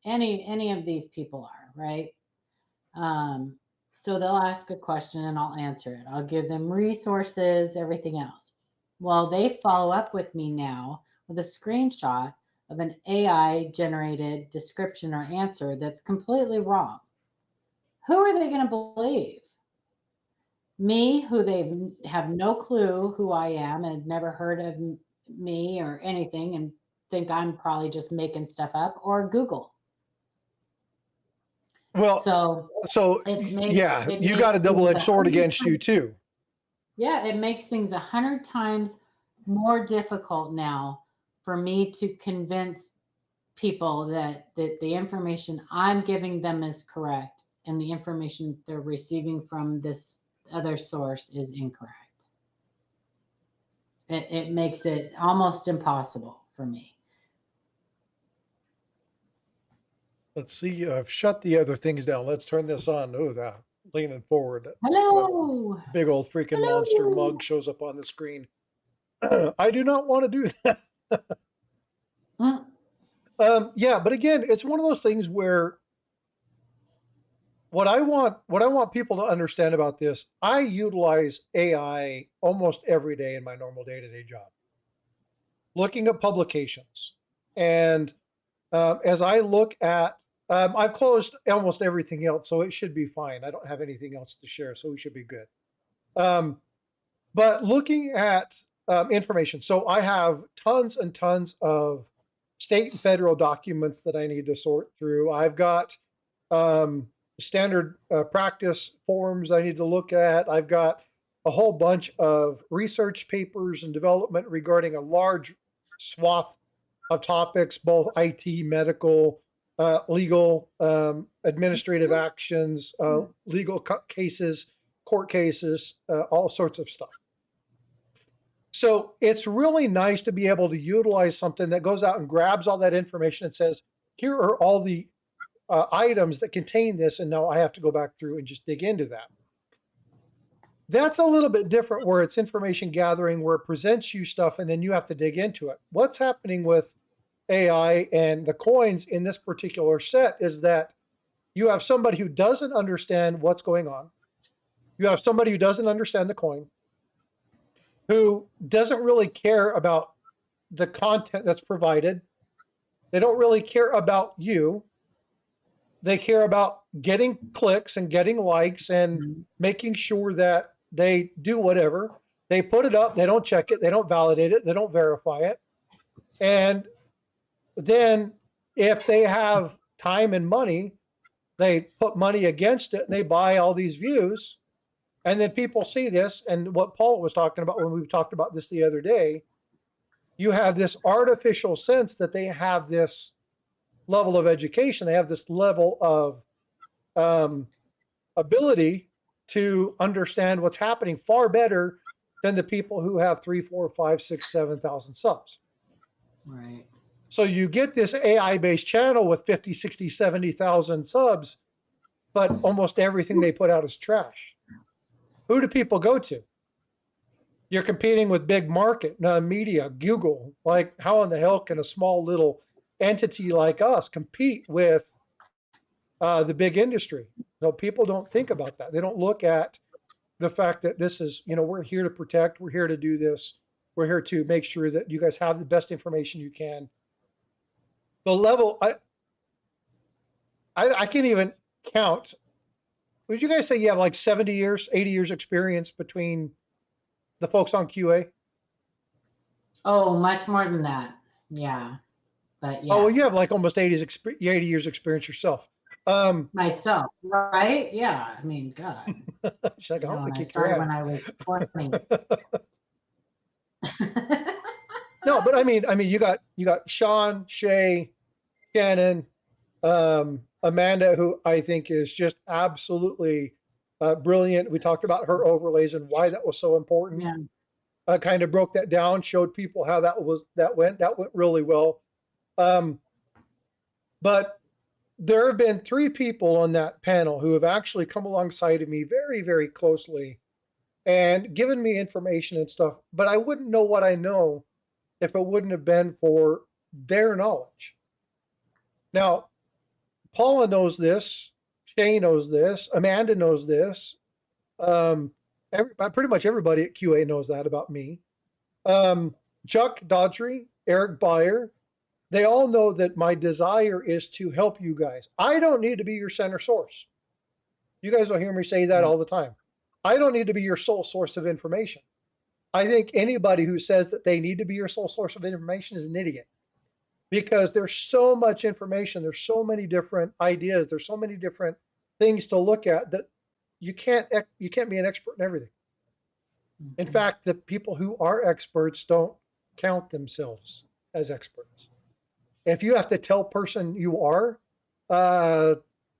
any of these people are, right? So they'll ask a question and I'll answer it. I'll give them resources, everything else. Well, they follow up with me now with a screenshot of an AI generated description or answer that's completely wrong. Who are they going to believe? Me, who they have no clue who I am and never heard of me or anything and think I'm probably just making stuff up, or Google? Well, so you got a double-edged sword against you too. Yeah, it makes things 100 times more difficult now for me to convince people that the information I'm giving them is correct and the information they're receiving from this other source is incorrect. It makes it almost impossible for me. Let's see. I've shut the other things down. Let's turn this on. Oh, that leaning forward. Hello. Big old freaking monster mug shows up on the screen. I do not want to do that. Yeah, but again, it's one of those things where what I want people to understand about this, I utilize AI almost every day in my normal day-to-day job. Looking at publications. And as I look at, I've closed almost everything else, so it should be fine. I don't have anything else to share, so we should be good. But looking at information, so I have tons and tons of state and federal documents that I need to sort through. I've got standard practice forms I need to look at. I've got a whole bunch of research papers and development regarding a large swath of topics, both IT, medical, legal, administrative actions, legal cases, court cases, all sorts of stuff. So it's really nice to be able to utilize something that goes out and grabs all that information and says, here are all the items that contain this, and now I have to go back through and just dig into that. That's a little bit different where it's information gathering, where it presents you stuff and then you have to dig into it. What's happening with AI and the coins in this particular set is that you have somebody who doesn't understand what's going on. You have somebody who doesn't understand the coin, who doesn't really care about the content that's provided. They don't really care about you. They care about getting clicks and getting likes and making sure that they do whatever. They put it up, they don't check it, they don't validate it, they don't verify it. And then if they have time and money, they put money against it and they buy all these views. And then people see this, and what Paul was talking about when we talked about this the other day, you have this artificial sense that they have this level of education, they have this level of ability to understand what's happening far better than the people who have 3, 4, 5, 6, 7,000 subs. Right. So you get this AI-based channel with 50, 60, 70,000 subs, but almost everything they put out is trash. Who do people go to? You're competing with big market media, Google. Like, how in the hell can a small little entity like us compete with the big industry? So people don't think about that. They don't look at the fact that this is, we're here to protect, we're here to do this, we're here to make sure that you guys have the best information you can. The level, I can't even count. Would you guys say you have like 70 years, 80 years experience between the folks on QA? Oh, much more than that. Yeah. But yeah. Oh, well, you have like almost 80 years experience yourself. Myself, right? Yeah. I mean, God. She's like, I started when I was 20. No, but I mean, you got Sean, Shay, Shannon, Amanda, who I think is just absolutely brilliant. We talked about her overlays and why that was so important. Yeah. Kind of broke that down, showed people how that went. That went really well. But there have been 3 people on that panel who have actually come alongside of me very, very closely and given me information and stuff. But I wouldn't know what I know if it wouldn't have been for their knowledge. Now, Paula knows this, Shay knows this, Amanda knows this. Pretty much everybody at QA knows that about me. Chuck Daughtry, Eric Beyer, they all know that my desire is to help you guys. I don't need to be your center source. You guys will hear me say that all the time. I don't need to be your sole source of information. I think anybody who says that they need to be your sole source of information is an idiot, because there's so much information, there's so many different ideas, there's so many different things to look at that you can't be an expert in everything. In fact, the people who are experts don't count themselves as experts. If you have to tell person you are,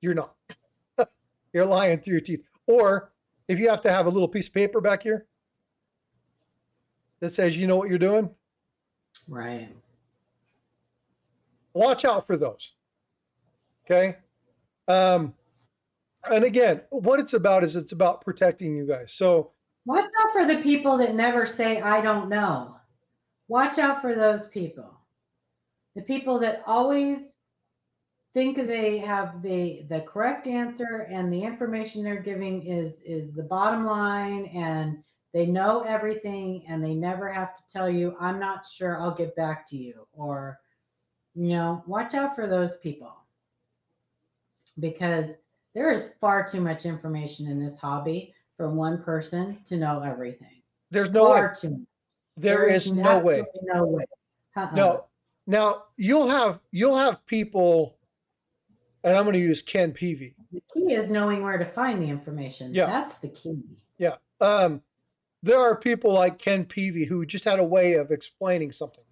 you're not. You're lying through your teeth. Or if you have to have a little piece of paper back here that says you know what you're doing, right. Watch out for those. Okay. And again, what it's about is it's about protecting you guys. So watch out for the people that never say, I don't know. Watch out for those people. The people that always think they have the correct answer and the information they're giving is the bottom line, and they know everything and they never have to tell you, I'm not sure, I'll get back to you. Or, watch out for those people, because there is far too much information in this hobby for one person to know everything. There's no way. Too much. There is no way. No way. No. Now you'll have people, and I'm going to use Ken Peavy. The key is knowing where to find the information. Yeah. That's the key. Yeah. There are people like Ken Peavy who just had a way of explaining something.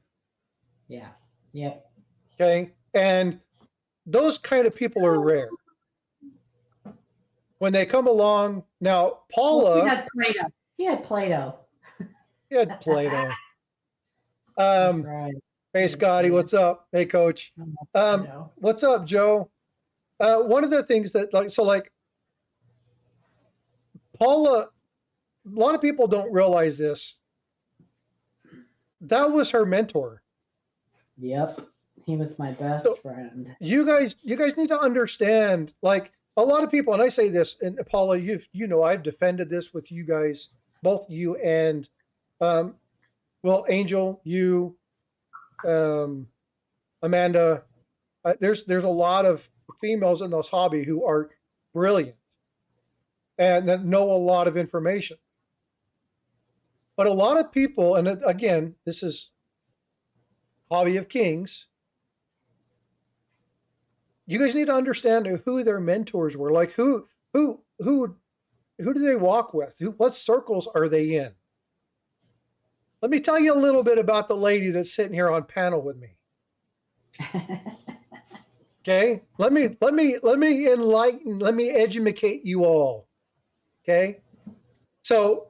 Yeah. Yep. Okay. And those kind of people are rare. When they come along, now Paula. Well, he had Plato. He had Plato. He had Plato. That's right. Hey, Scotty, what's up? Hey, Coach. What's up, Joe? One of the things that, like Paula, a lot of people don't realize this. That was her mentor. Yep. He was my best friend. You guys need to understand, like, a lot of people, and I say this, and Paula, I've defended this with you guys, both you and, Angel, you, Amanda. There's a lot of females in this hobby who are brilliant and that know a lot of information. But a lot of people, and again, this is Hobby of Kings, you guys need to understand who their mentors were. Like who do they walk with? What circles are they in? Let me tell you a little bit about the lady that's sitting here on panel with me. Okay? Let me educate you all. Okay? So,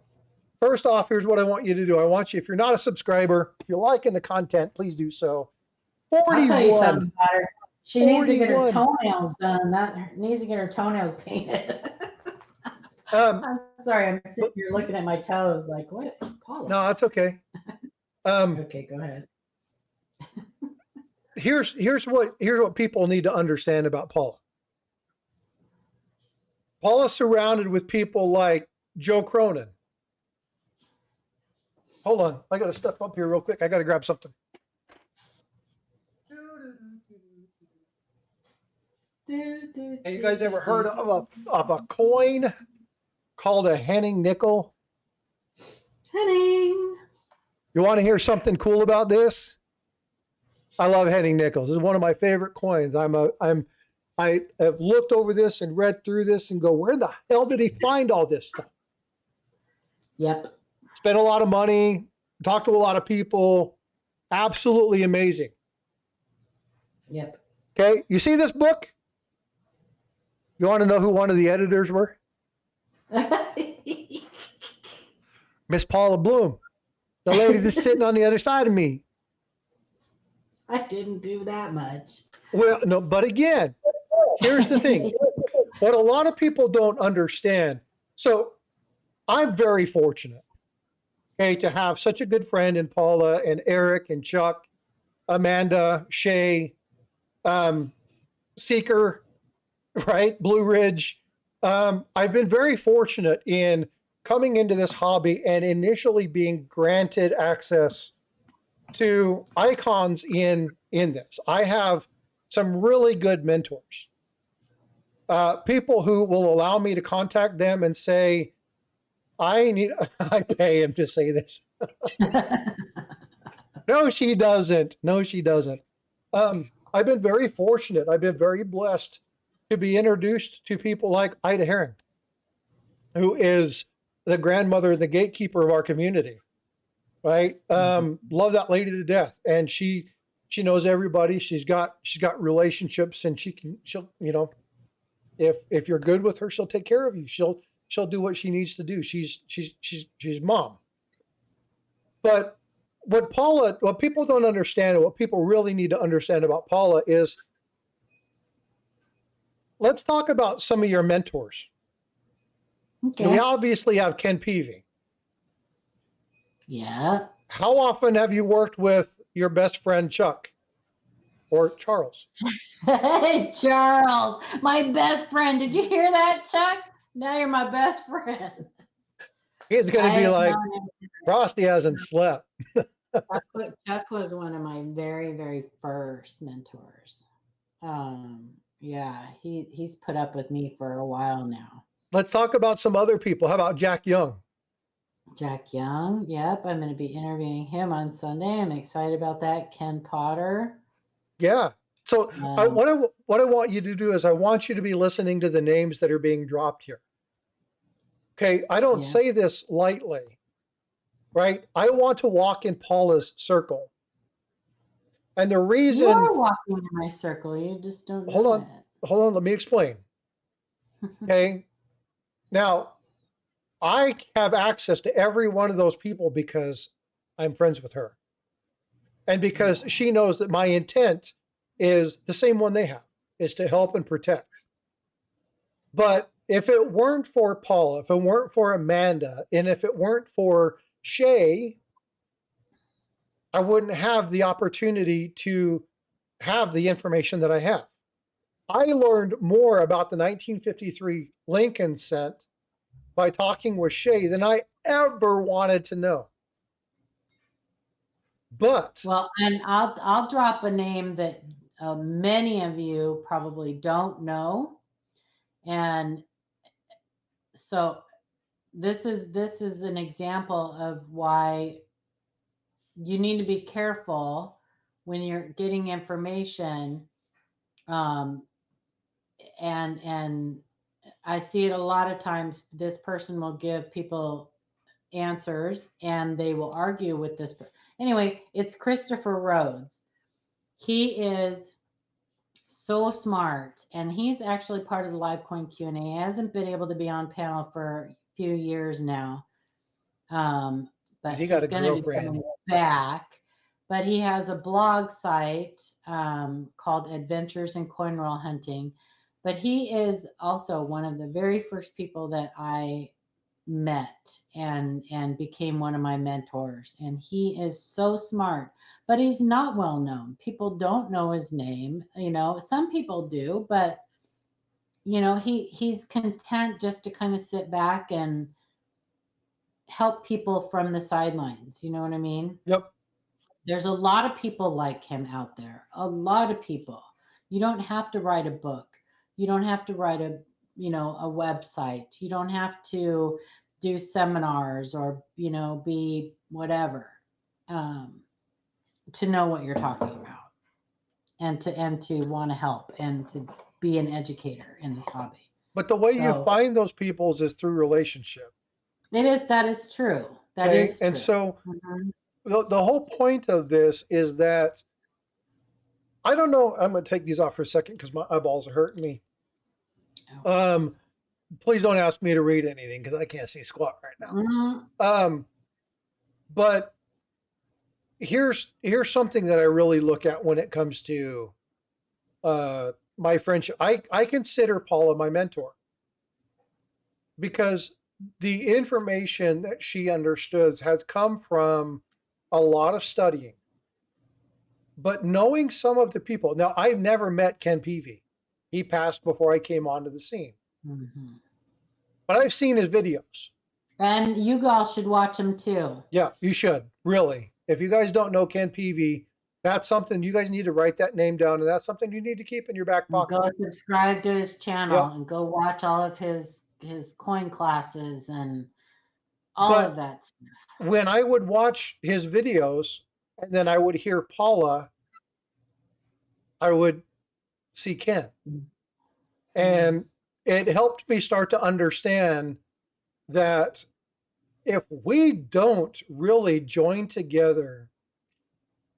first off, here's what I want you to do. I want you, if you're not a subscriber, if you're liking the content, please do so. I'll tell you 41. something about her. She needs to get her 41. toenails done. Needs to get her toenails painted. Um, I'm sorry, I'm sitting here looking at my toes like, what? Paula? no, that's okay. Okay, go ahead. Here's what people need to understand about Paula. Paula's surrounded with people like Joe Cronin. Hold on, I got to step up here real quick. I got to grab something. Have you guys ever heard of a coin called a Henning nickel? Henning. You want to hear something cool about this? I love Henning nickels. This is one of my favorite coins. I have looked over this and read through this and go, where the hell did he find all this stuff? Yep. Spent a lot of money, talked to a lot of people. Absolutely amazing. Yep. Okay, you see this book? You want to know who one of the editors were? Miss Paula Bloom, the lady that's sitting on the other side of me. I didn't do that much. Well, no, but again, here's the thing. What a lot of people don't understand. So I'm very fortunate, okay, to have such a good friend in Paula and Eric and Chuck, Amanda, Shay, Seeker, right? Blue Ridge. I've been very fortunate in coming into this hobby and initially being granted access to icons in this. I have some really good mentors. People who will allow me to contact them and say, I pay him to say this. No, she doesn't. No, she doesn't. I've been very fortunate. I've been very blessed to be introduced to people like Ida Herring, who is the grandmother, the gatekeeper of our community, right? Love that lady to death. And she knows everybody. She's got relationships, and she'll, you know, if you're good with her, she'll take care of you. She'll do what she needs to do. She's mom. But what people don't understand, and what people really need to understand about Paula is, let's talk about some of your mentors. Okay. We obviously have Ken Peavy. Yeah. How often have you worked with your best friend Chuck or Charles? Hey, Charles, my best friend. Did you hear that, Chuck? Now you're my best friend. He's going to be like, Frosty hasn't slept. Chuck was one of my very, very first mentors. Yeah, he's put up with me for a while now. Let's talk about some other people. How about Jack Young? Jack Young, yep. I'm going to be interviewing him on Sunday. I'm excited about that. Ken Potter. Yeah. So what I want you to do is I want you to be listening to the names that are being dropped here. Okay, I don't say this lightly, right? I want to walk in Paula's circle. And the reason... You're walking in my circle. You just don't know Hold on, let me explain. Okay? Now, I have access to every one of those people because I'm friends with her. And because she knows that my intent is the same one they have, is to help and protect. But if it weren't for Paula, if it weren't for Amanda, and if it weren't for Shay, I wouldn't have the opportunity to have the information that I have. I learned more about the 1953 Lincoln cent by talking with Shay than I ever wanted to know. But well, and I'll drop a name that many of you probably don't know, and so this is an example of why you need to be careful when you're getting information and I see it a lot of times. This person will give people answers, and they will argue with this. Anyway, it's Christopher Rhodes. He is so smart, and he's actually part of the LiveCoin Q&A. He hasn't been able to be on panel for a few years now, but He got a he's going to be girlfriend. coming back. But he has a blog site called Adventures in Coin Roll Hunting. But he is also one of the very first people that I met and became one of my mentors. And he is so smart, but he's not well known. People don't know his name. You know, some people do, but you know, he's content just to kind of sit back and help people from the sidelines. You know what I mean? Yep. There's a lot of people like him out there. A lot of people. You don't have to write a book. You don't have to write a website. You don't have to do seminars or, be whatever, to know what you're talking about and to want to help and to be an educator in this hobby. But the way you find those people is through relationship. That is true. That is true. And so the whole point of this is that, I don't know, I'm going to take these off for a second because my eyeballs are hurting me. Please don't ask me to read anything because I can't see squat right now. But here's something that I really look at when it comes to my friendship. I consider Paula my mentor because the information that she understood has come from a lot of studying. But knowing some of the people, now I've never met Ken Peavy. He passed before I came onto the scene. But I've seen his videos. And you guys should watch him too. Yeah, you should, really. If you guys don't know Ken Peavy, that's something you guys need to write that name down, and that's something you need to keep in your back pocket. Go subscribe to his channel and go watch all of his coin classes and all of that stuff. When I would watch his videos and then I would hear Paula, I would see Ken. And it helped me start to understand that if we don't really join together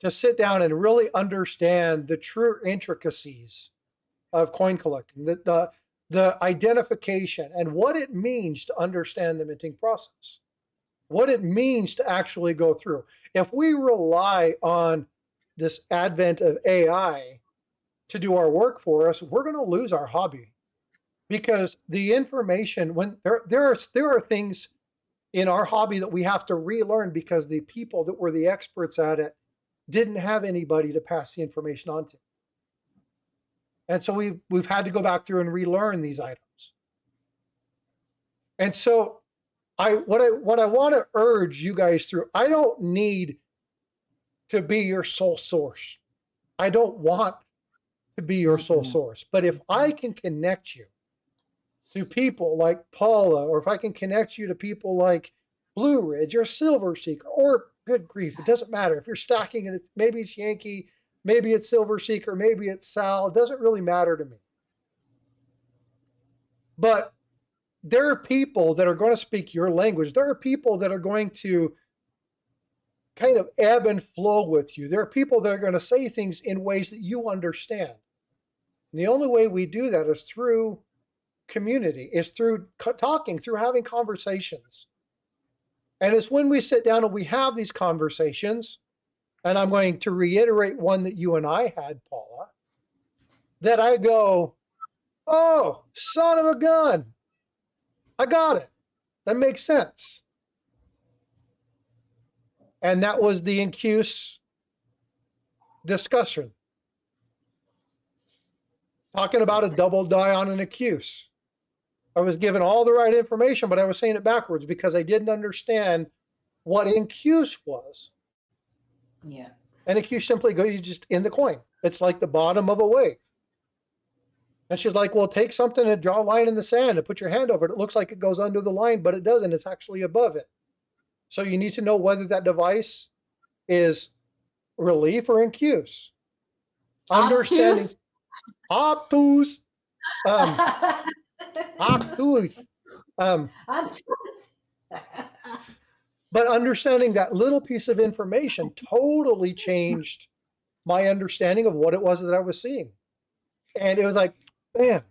to sit down and really understand the true intricacies of coin collecting, the identification and what it means to understand the minting process, what it means to actually go through. If we rely on this advent of AI to do our work for us, we're going to lose our hobby, because the information, when there are things in our hobby that we have to relearn because the people that were the experts at it didn't have anybody to pass the information on to. And so we've had to go back through and relearn these items. And so what I want to urge you guys through, I don't need to be your sole source. I don't want to be your sole source. But if I can connect you to people like Paula, or if I can connect you to people like Blue Ridge or Silver Seeker, or good grief, it doesn't matter. If you're stacking it, maybe it's Yankee, maybe it's Silver Seeker, maybe it's Sal, it doesn't really matter to me. But there are people that are going to speak your language. There are people that are going to kind of ebb and flow with you. There are people that are going to say things in ways that you understand. And the only way we do that is through community, is through talking, through having conversations. And it's when we sit down and we have these conversations, and I'm going to reiterate one that you and I had, Paula, that I go, oh, son of a gun, I got it. That makes sense. And that was the Incuse discussion. Talking about a double die on an Incuse. I was given all the right information, but I was saying it backwards because I didn't understand what Incuse was. Yeah. And Incuse simply goes, you just in the coin. It's like the bottom of a wave. And she's like, well, take something and draw a line in the sand and put your hand over it. It looks like it goes under the line, but it doesn't. It's actually above it. So you need to know whether that device is relief or Incuse. Understanding. Obtuse. Um, obtuse. Um, I'm but understanding that little piece of information totally changed my understanding of what it was that I was seeing. And it was like, bam.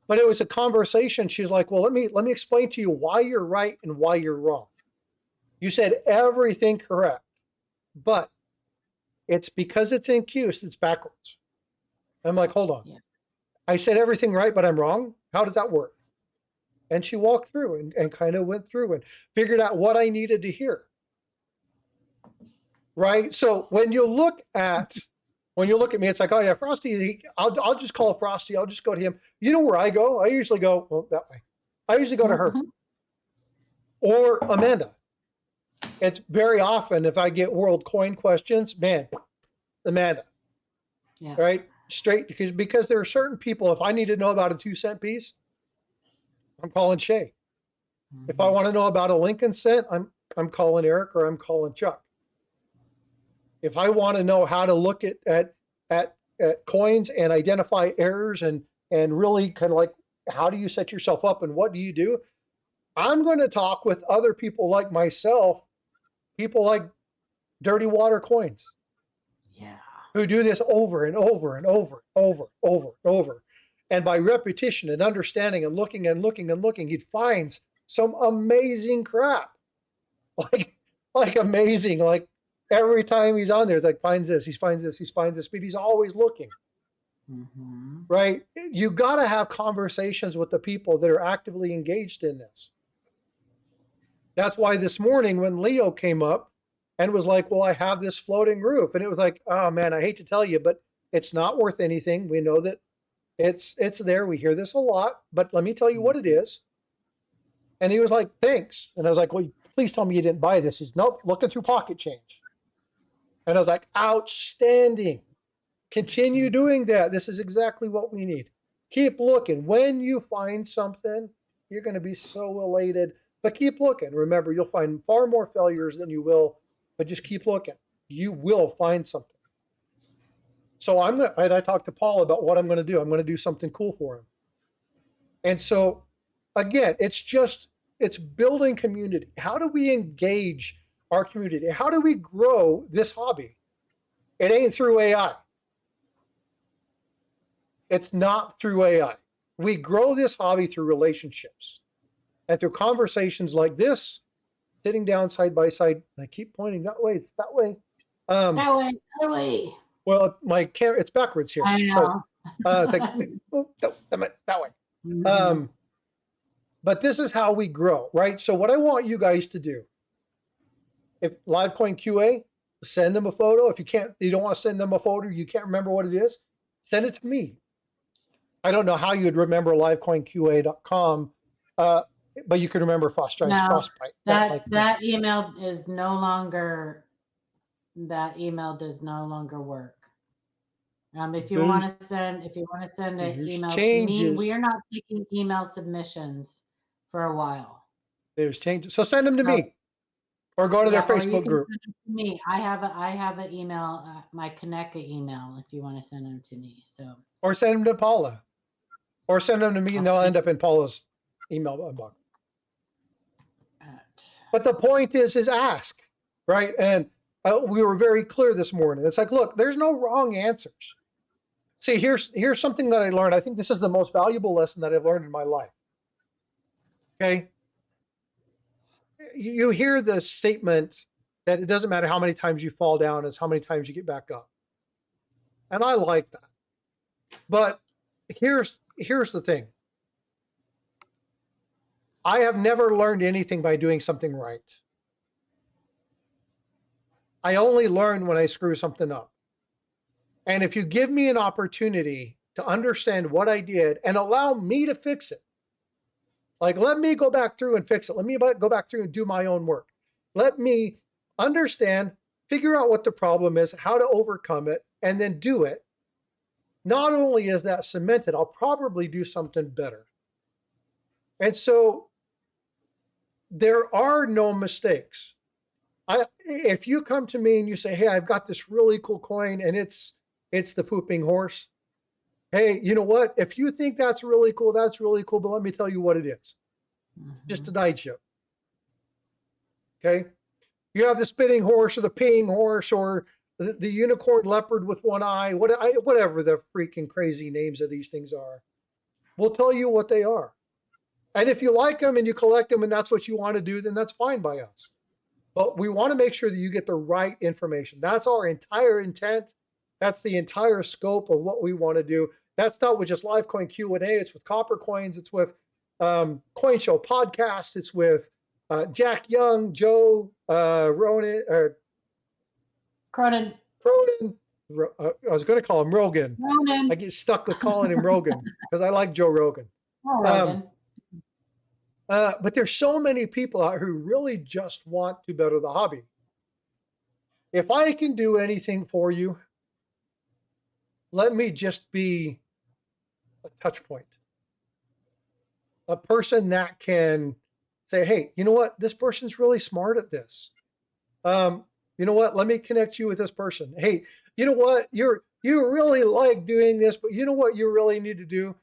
But it was a conversation. She's like, well, let me explain to you why you're right and why you're wrong. You said everything correct, but it's because it's in Cuse, it's backwards. I'm like, hold on. Yeah. I said everything right, but I'm wrong. How does that work? And she walked through and kind of went through and figured out what I needed to hear. Right. So when you look at me, it's like, oh yeah, Frosty. I'll just call Frosty. I'll just go to him. You know where I go? I usually go that way. I usually go to her or Amanda. It's very often if I get world coin questions, man, Amanda. Yeah. Right. Straight because there are certain people. If I need to know about a 2-cent piece, I'm calling Shay. If I want to know about a Lincoln cent, I'm calling Eric or I'm calling Chuck. If I want to know how to look at coins and identify errors and really kind of like how do you set yourself up and what do you do, I'm going to talk with other people like myself, people like Dirty Water Coins. Yeah. Who do this over and over and over, over. And by repetition and understanding and looking, he finds some amazing crap. Like amazing. Like every time he's on there, it's like finds this, he finds this, but he's always looking. Mm-hmm. Right? You got to have conversations with the people that are actively engaged in this. That's why this morning when Leo came up and was like, well, I have this floating roof. And it was like, oh man, I hate to tell you, but it's not worth anything. We know that it's there. We hear this a lot, but let me tell you what it is. And he was like, thanks. And I was like, well, please tell me you didn't buy this. He's nope, looking through pocket change. And I was like, outstanding. Continue doing that. This is exactly what we need. Keep looking. When you find something, you're going to be so elated. But keep looking. Remember, you'll find far more failures than you will, but just keep looking. You will find something. So I talked to Paul about what I'm going to do. I'm going to do something cool for him. And so, again, it's building community. How do we engage our community? How do we grow this hobby? It ain't through AI. It's not through AI. We grow this hobby through relationships and through conversations like this, sitting down side by side. And I keep pointing that way. It's that way. That way. Well, my camera, it's backwards here. I know. So, it's like, oh, no, that way. Mm-hmm. But this is how we grow, right? So what I want you guys to do, if LiveCoin QA, send them a photo. If you don't want to send them a photo, you can't remember what it is, send it to me. I don't know how you'd remember livecoinqa.com, but you can remember Frostbite. That email is no longer. That email does no longer work. If you want to send an email to me, we are not taking email submissions for a while. There's changes, so send them to me, or go to their Facebook group. Send them to me. I have an email, my Connecta email, if you want to send them to me. So. Or send them to Paula, or send them to me, and they'll end up in Paula's email box. But the point is ask, right? And we were very clear this morning. It's like, look, there's no wrong answers. See, here's something that I learned. I think this is the most valuable lesson that I've learned in my life. Okay? You hear the statement that it doesn't matter how many times you fall down, it's how many times you get back up. And I like that. But here's the thing. I have never learned anything by doing something right. I only learn when I screw something up. And if you give me an opportunity to understand what I did and allow me to fix it, like let me go back through and fix it. Let me go back through and do my own work. Let me understand, figure out what the problem is, how to overcome it, and then do it. Not only is that cemented, I'll probably do something better. And so there are no mistakes. If you come to me and you say, hey, I've got this really cool coin and it's the pooping horse, Hey, you know what? If you think that's really cool, that's really cool. But let me tell you what it is. Just a night show. Okay. You have the spinning horse or the peeing horse or the unicorn leopard with one eye, whatever the freaking crazy names of these things are. We'll tell you what they are. And if you like them and you collect them and that's what you want to do, then that's fine by us. But we want to make sure that you get the right information. That's our entire intent. That's the entire scope of what we want to do. That's not with just live coin Q&A. It's with Copper Coins. It's with Coin Show Podcast. It's with Jack Young, Joe Ronan, Cronin. I was going to call him Rogan. Ronan. I get stuck with calling him Rogan because I like Joe Rogan. Oh, Rogan. But there's so many people out who really just want to better the hobby. If I can do anything for you, let me just be a touch point. A person that can say, hey, you know what? This person's really smart at this. You know what? Let me connect you with this person. Hey, you know what? You really like doing this, but you know what you really need to do?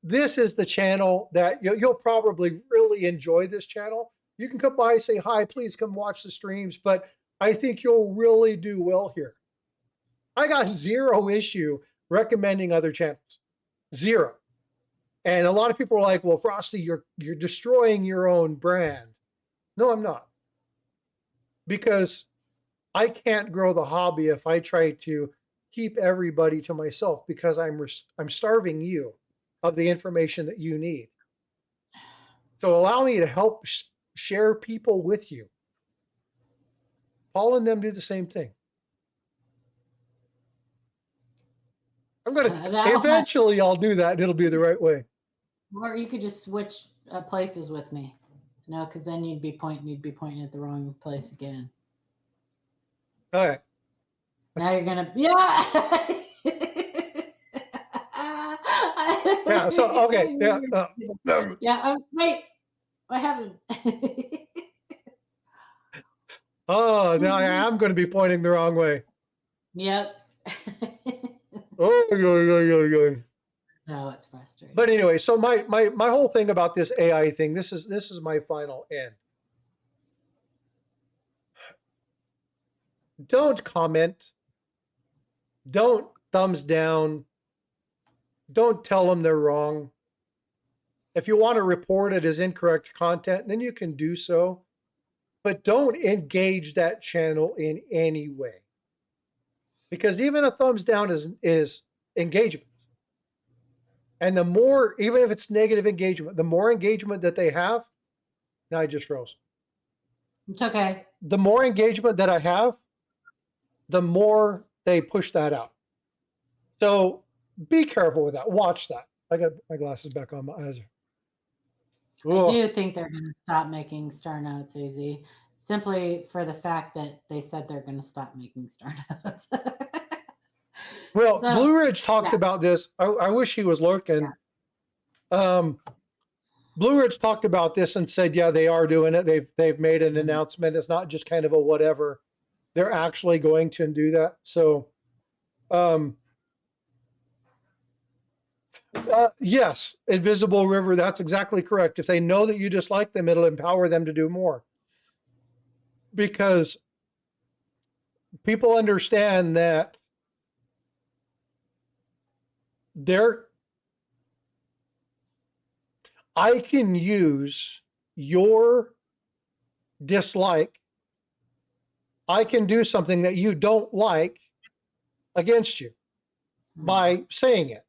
This is the channel that you'll probably really enjoy this channel. You can come by, say hi, please come watch the streams, but I think you'll really do well here. I got zero issue recommending other channels. Zero. And a lot of people are like, well, Frosty, you're destroying your own brand. No, I'm not. Because I can't grow the hobby if I try to keep everybody to myself because I'm starving you of the information that you need. So allow me to help share people with you. Paul and them do the same thing. I'm going to, eventually I'll do that and it'll be the right way. Or you could just switch places with me. No, because then you'd be pointing at the wrong place again. All right. Now you're going to, yeah. Yeah, so, okay. Yeah. Yeah, wait. I haven't. Oh, now I am going to be pointing the wrong way. Yep. Oh, No, it's frustrating. But anyway, so my whole thing about this AI thing, this is my final end. Don't comment. Don't thumbs down. Don't tell them they're wrong. If you want to report it as incorrect content, then you can do so. But don't engage that channel in any way. Because even a thumbs down is engagement. And the more, even if it's negative engagement, the more engagement that they have, now I just froze. It's okay. The more engagement that I have, the more they push that out. So be careful with that. Watch that. I got my glasses back on. My eyes are. I do think they're going to stop making star notes, AZ, simply for the fact that they said they're going to stop making star notes. Well, so, Blue Ridge talked about this. I wish he was lurking. Yeah. Blue Ridge talked about this and said, yeah, they are doing it. They've made an announcement. It's not just kind of a whatever. They're actually going to do that. So, yes, Invisible River, that's exactly correct. If they know that you dislike them, it'll empower them to do more. Because people understand that I can use your dislike. I can do something that you don't like against you by saying it.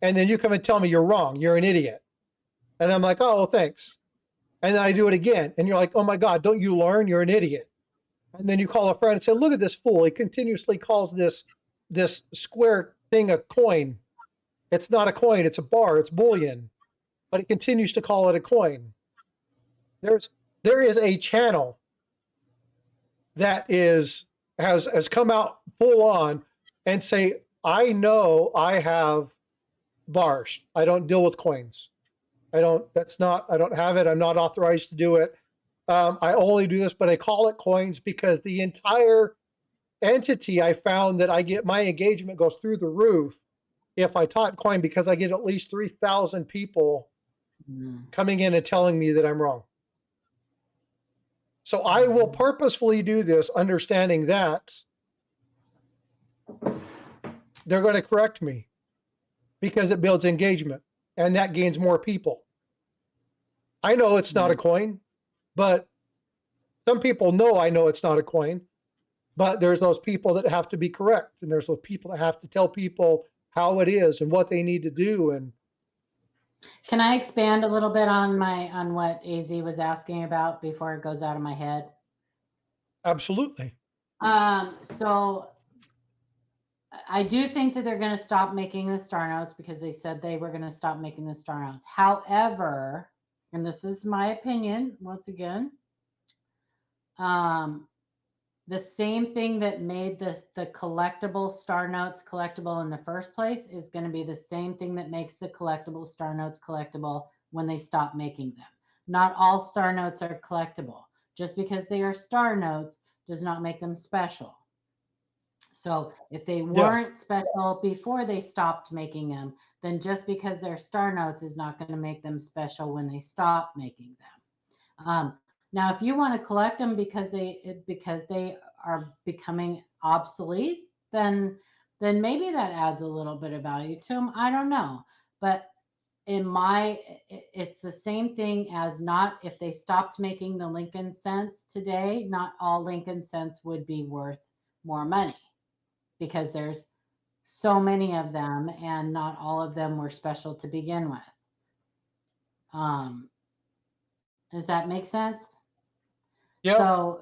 And then you come and tell me you're wrong. You're an idiot. And I'm like, oh, well, thanks. And then I do it again. And you're like, oh, my God, don't you learn? You're an idiot. And then you call a friend and say, look at this fool. He continuously calls this square thing a coin. It's not a coin. It's a bar. It's bullion. But he continues to call it a coin. There is a channel that has come out full on and say, I know I have bars. I don't deal with coins. I don't have it. I'm not authorized to do it. I only do this, but I call it coins because the entire entity I found that I get, my engagement goes through the roof if I taught coin because I get at least 3,000 people Mm. coming in and telling me that I'm wrong. So I will purposefully do this, understanding that they're going to correct me because it builds engagement and that gains more people. I know it's not a coin, but some people know I know it's not a coin, but there's those people that have to be correct. And there's those people that have to tell people how it is and what they need to do. And Can I expand a little bit on what AZ was asking about before it goes out of my head? absolutely. So I do think that they're going to stop making the star notes because they said they were going to stop making the star notes. However, and this is my opinion, once again, the same thing that made the collectible star notes collectible in the first place is going to be the same thing that makes the collectible star notes collectible when they stop making them. Not all star notes are collectible. Just because they are star notes does not make them special. So if they weren't special before they stopped making them, then just because they're star notes is not going to make them special when they stop making them. Now, if you want to collect them because they are becoming obsolete, then maybe that adds a little bit of value to them. I don't know, but it's the same thing as not if they stopped making the Lincoln cents today, not all Lincoln cents would be worth more money because there's so many of them and not all of them were special to begin with. Does that make sense? Yeah.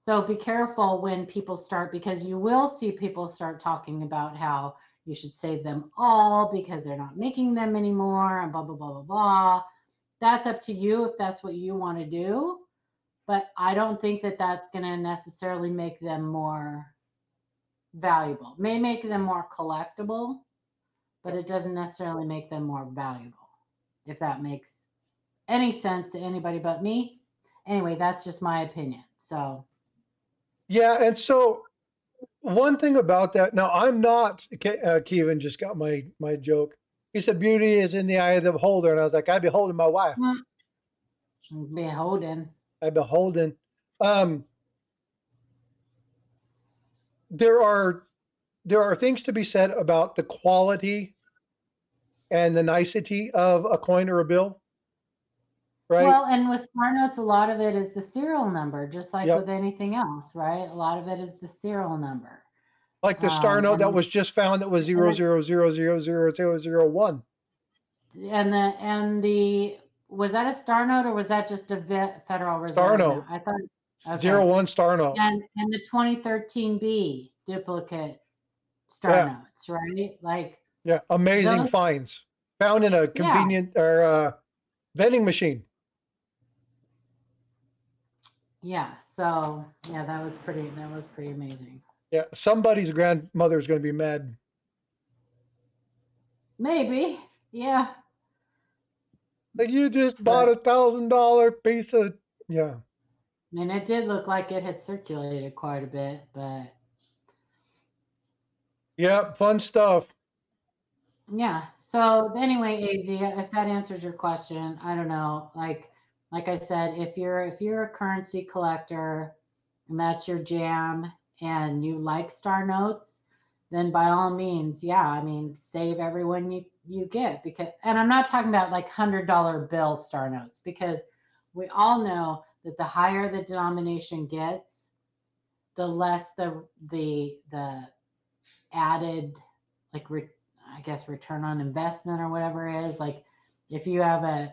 So be careful when people start, because you will see people start talking about how you should save them all because they're not making them anymore and blah, blah, blah, blah, blah. That's up to you if that's what you want to do. But I don't think that that's going to necessarily make them more valuable. It may make them more collectible, but it doesn't necessarily make them more valuable, if that makes any sense to anybody but me. Anyway, that's just my opinion. So Yeah. And so one thing about that, now I'm not, Kevin just got my joke. He said, beauty is in the eye of the beholder. And I was like, I beholding my wife. beholden. I beholden. There are things to be said about the quality and the nicety of a coin or a bill, right? Well, and with star notes, a lot of it is the serial number, just like Yep. with anything else, right? A lot of it is the serial number. Like the star note that was just found that was 000000001. And the was that a star note or was that just a Federal Reserve Star note? note. I thought okay. 01 star note. And the 2013B duplicate star notes, right? Like Yeah, amazing those, finds found in a convenient or vending machine. yeah. So yeah, that was pretty amazing. Yeah, somebody's grandmother is going to be mad. Maybe, yeah. Like you just bought $1,000 piece of yeah. And it did look like it had circulated quite a bit, but Yeah, fun stuff. yeah. So anyway, AZ, if that answers your question, I don't know. Like I said, if you're a currency collector and that's your jam and you like star notes, then by all means, yeah, I mean, save every one you get, because, and I'm not talking about like $100 bill star notes, because we all know that the higher the denomination gets, the less the added, like, I guess return on investment or whatever it is. Like if you have a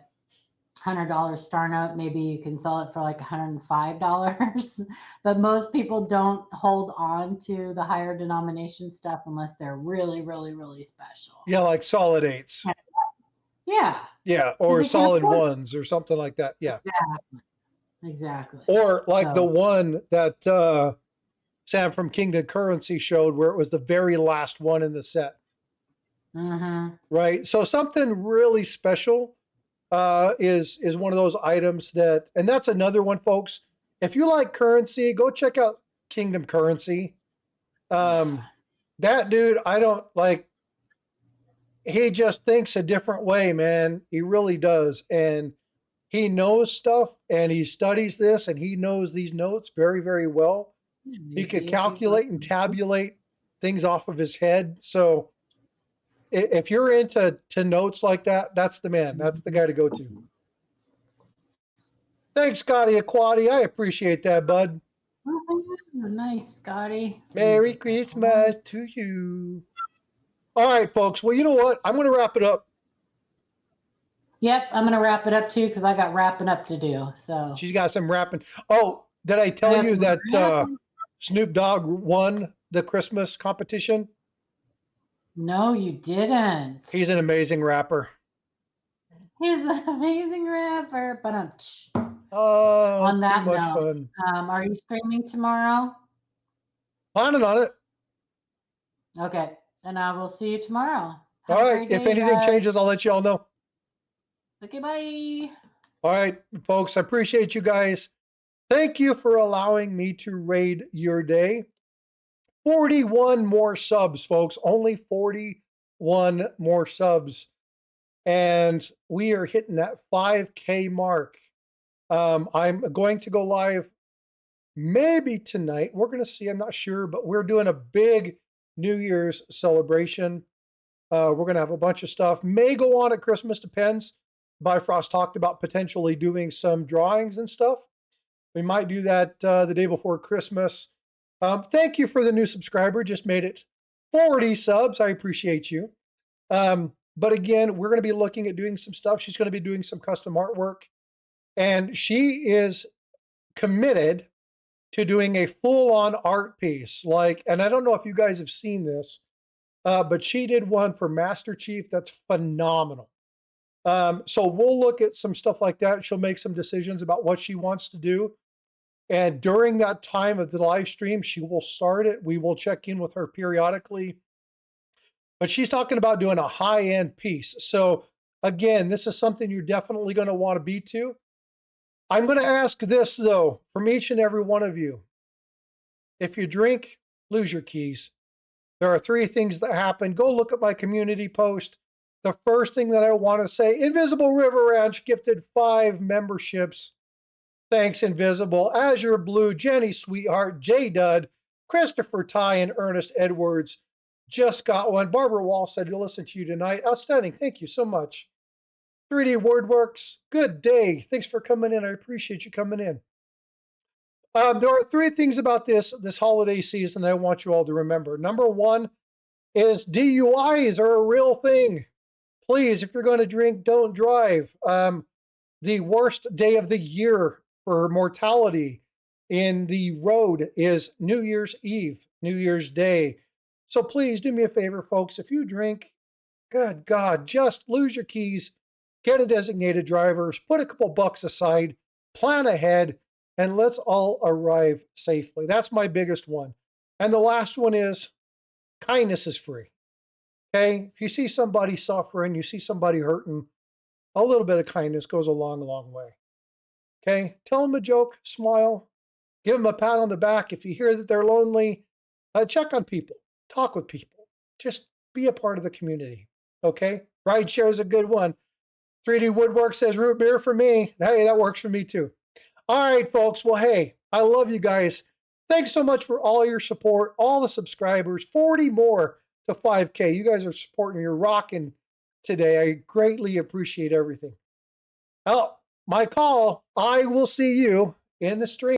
$100 star note, maybe you can sell it for like $105. But most people don't hold on to the higher denomination stuff unless they're really, really, really special. Yeah, like solid eights. Yeah. Yeah, or solid ones or something like that. Yeah. Exactly. Or like the one that Sam from Kingdom Currency showed where it was the very last one in the set. Mm-hmm. Right? So something really special is one of those items that, and that's another one, folks. If you like currency, go check out Kingdom Currency. That dude, I don't like. he just thinks a different way, man. He really does. And he knows stuff and he studies this and he knows these notes very, very well. He could calculate and tabulate things off of his head. So if you're into notes like that, that's the man. That's the guy to go to. Thanks, Scotty Aquati. I appreciate that, bud. Oh, nice, Scotty. Merry Christmas to you. All right, folks. Well, you know what? I'm going to wrap it up. Yep, I'm going to wrap it up too because I got wrapping up to do. So She's got some wrapping. Oh, did I tell you that Snoop Dogg won the Christmas competition? No, you didn't. He's an amazing rapper. He's an amazing rapper. But Oh, on that too much note, fun. are you streaming tomorrow? Planning on it. Okay, and I will see you tomorrow. All right. If anything changes, I'll let you all know. Okay, bye. All right, folks. I appreciate you guys. Thank you for allowing me to raid your day. 41 more subs, folks. Only 41 more subs. And we are hitting that 5K mark. I'm going to go live maybe tonight. We're going to see. I'm not sure, but we're doing a big New Year's celebration. We're going to have a bunch of stuff. May go on at Christmas, depends. Bifrost talked about potentially doing some drawings and stuff. We might do that the day before Christmas. Thank you for the new subscriber. Just made it 40 subs. I appreciate you. But again, we're going to be looking at doing some stuff. She's going to be doing some custom artwork. And she is committed to doing a full-on art piece. And I don't know if you guys have seen this, but she did one for Master Chief that's phenomenal. So we'll look at some stuff like that. She'll make some decisions about what she wants to do. And during that time of the live stream, she will start it. We will check in with her periodically. But she's talking about doing a high-end piece. So again, this is something you're definitely going to want to be to. I'm going to ask this, though, from each and every one of you. If you drink, lose your keys. There are 3 things that happen. Go look at my community post. The first thing that I want to say, Invisible River Ranch gifted 5 memberships. Thanks, Invisible. Azure Blue, Jenny Sweetheart, J Dud, Christopher Ty, and Ernest Edwards just got one. Barbara Wall said to listen to you tonight. Outstanding. Thank you so much. 3D Wordworks, good day. Thanks for coming in. I appreciate you coming in. There are 3 things about this holiday season that I want you all to remember. Number 1 is DUIs are a real thing. Please, if you're going to drink, don't drive. The worst day of the year for mortality in the road is New Year's Eve, New Year's Day. So please do me a favor, folks. If you drink, good God, just lose your keys, get a designated driver, put a couple bucks aside, plan ahead, and let's all arrive safely. That's my biggest one. And the last one is kindness is free. Okay? If you see somebody suffering, you see somebody hurting, a little bit of kindness goes a long, long way. Okay? Tell them a joke, smile, give them a pat on the back. If you hear that they're lonely, check on people, talk with people. Just be a part of the community. Okay? Rideshare is a good one. 3D Woodwork says root beer for me. Hey, that works for me too. All right, folks. Well, hey, I love you guys. Thanks so much for all your support, all the subscribers, 40 more to 5K. You guys are supporting, you're rocking today. I greatly appreciate everything. Well, my call, I will see you in the stream.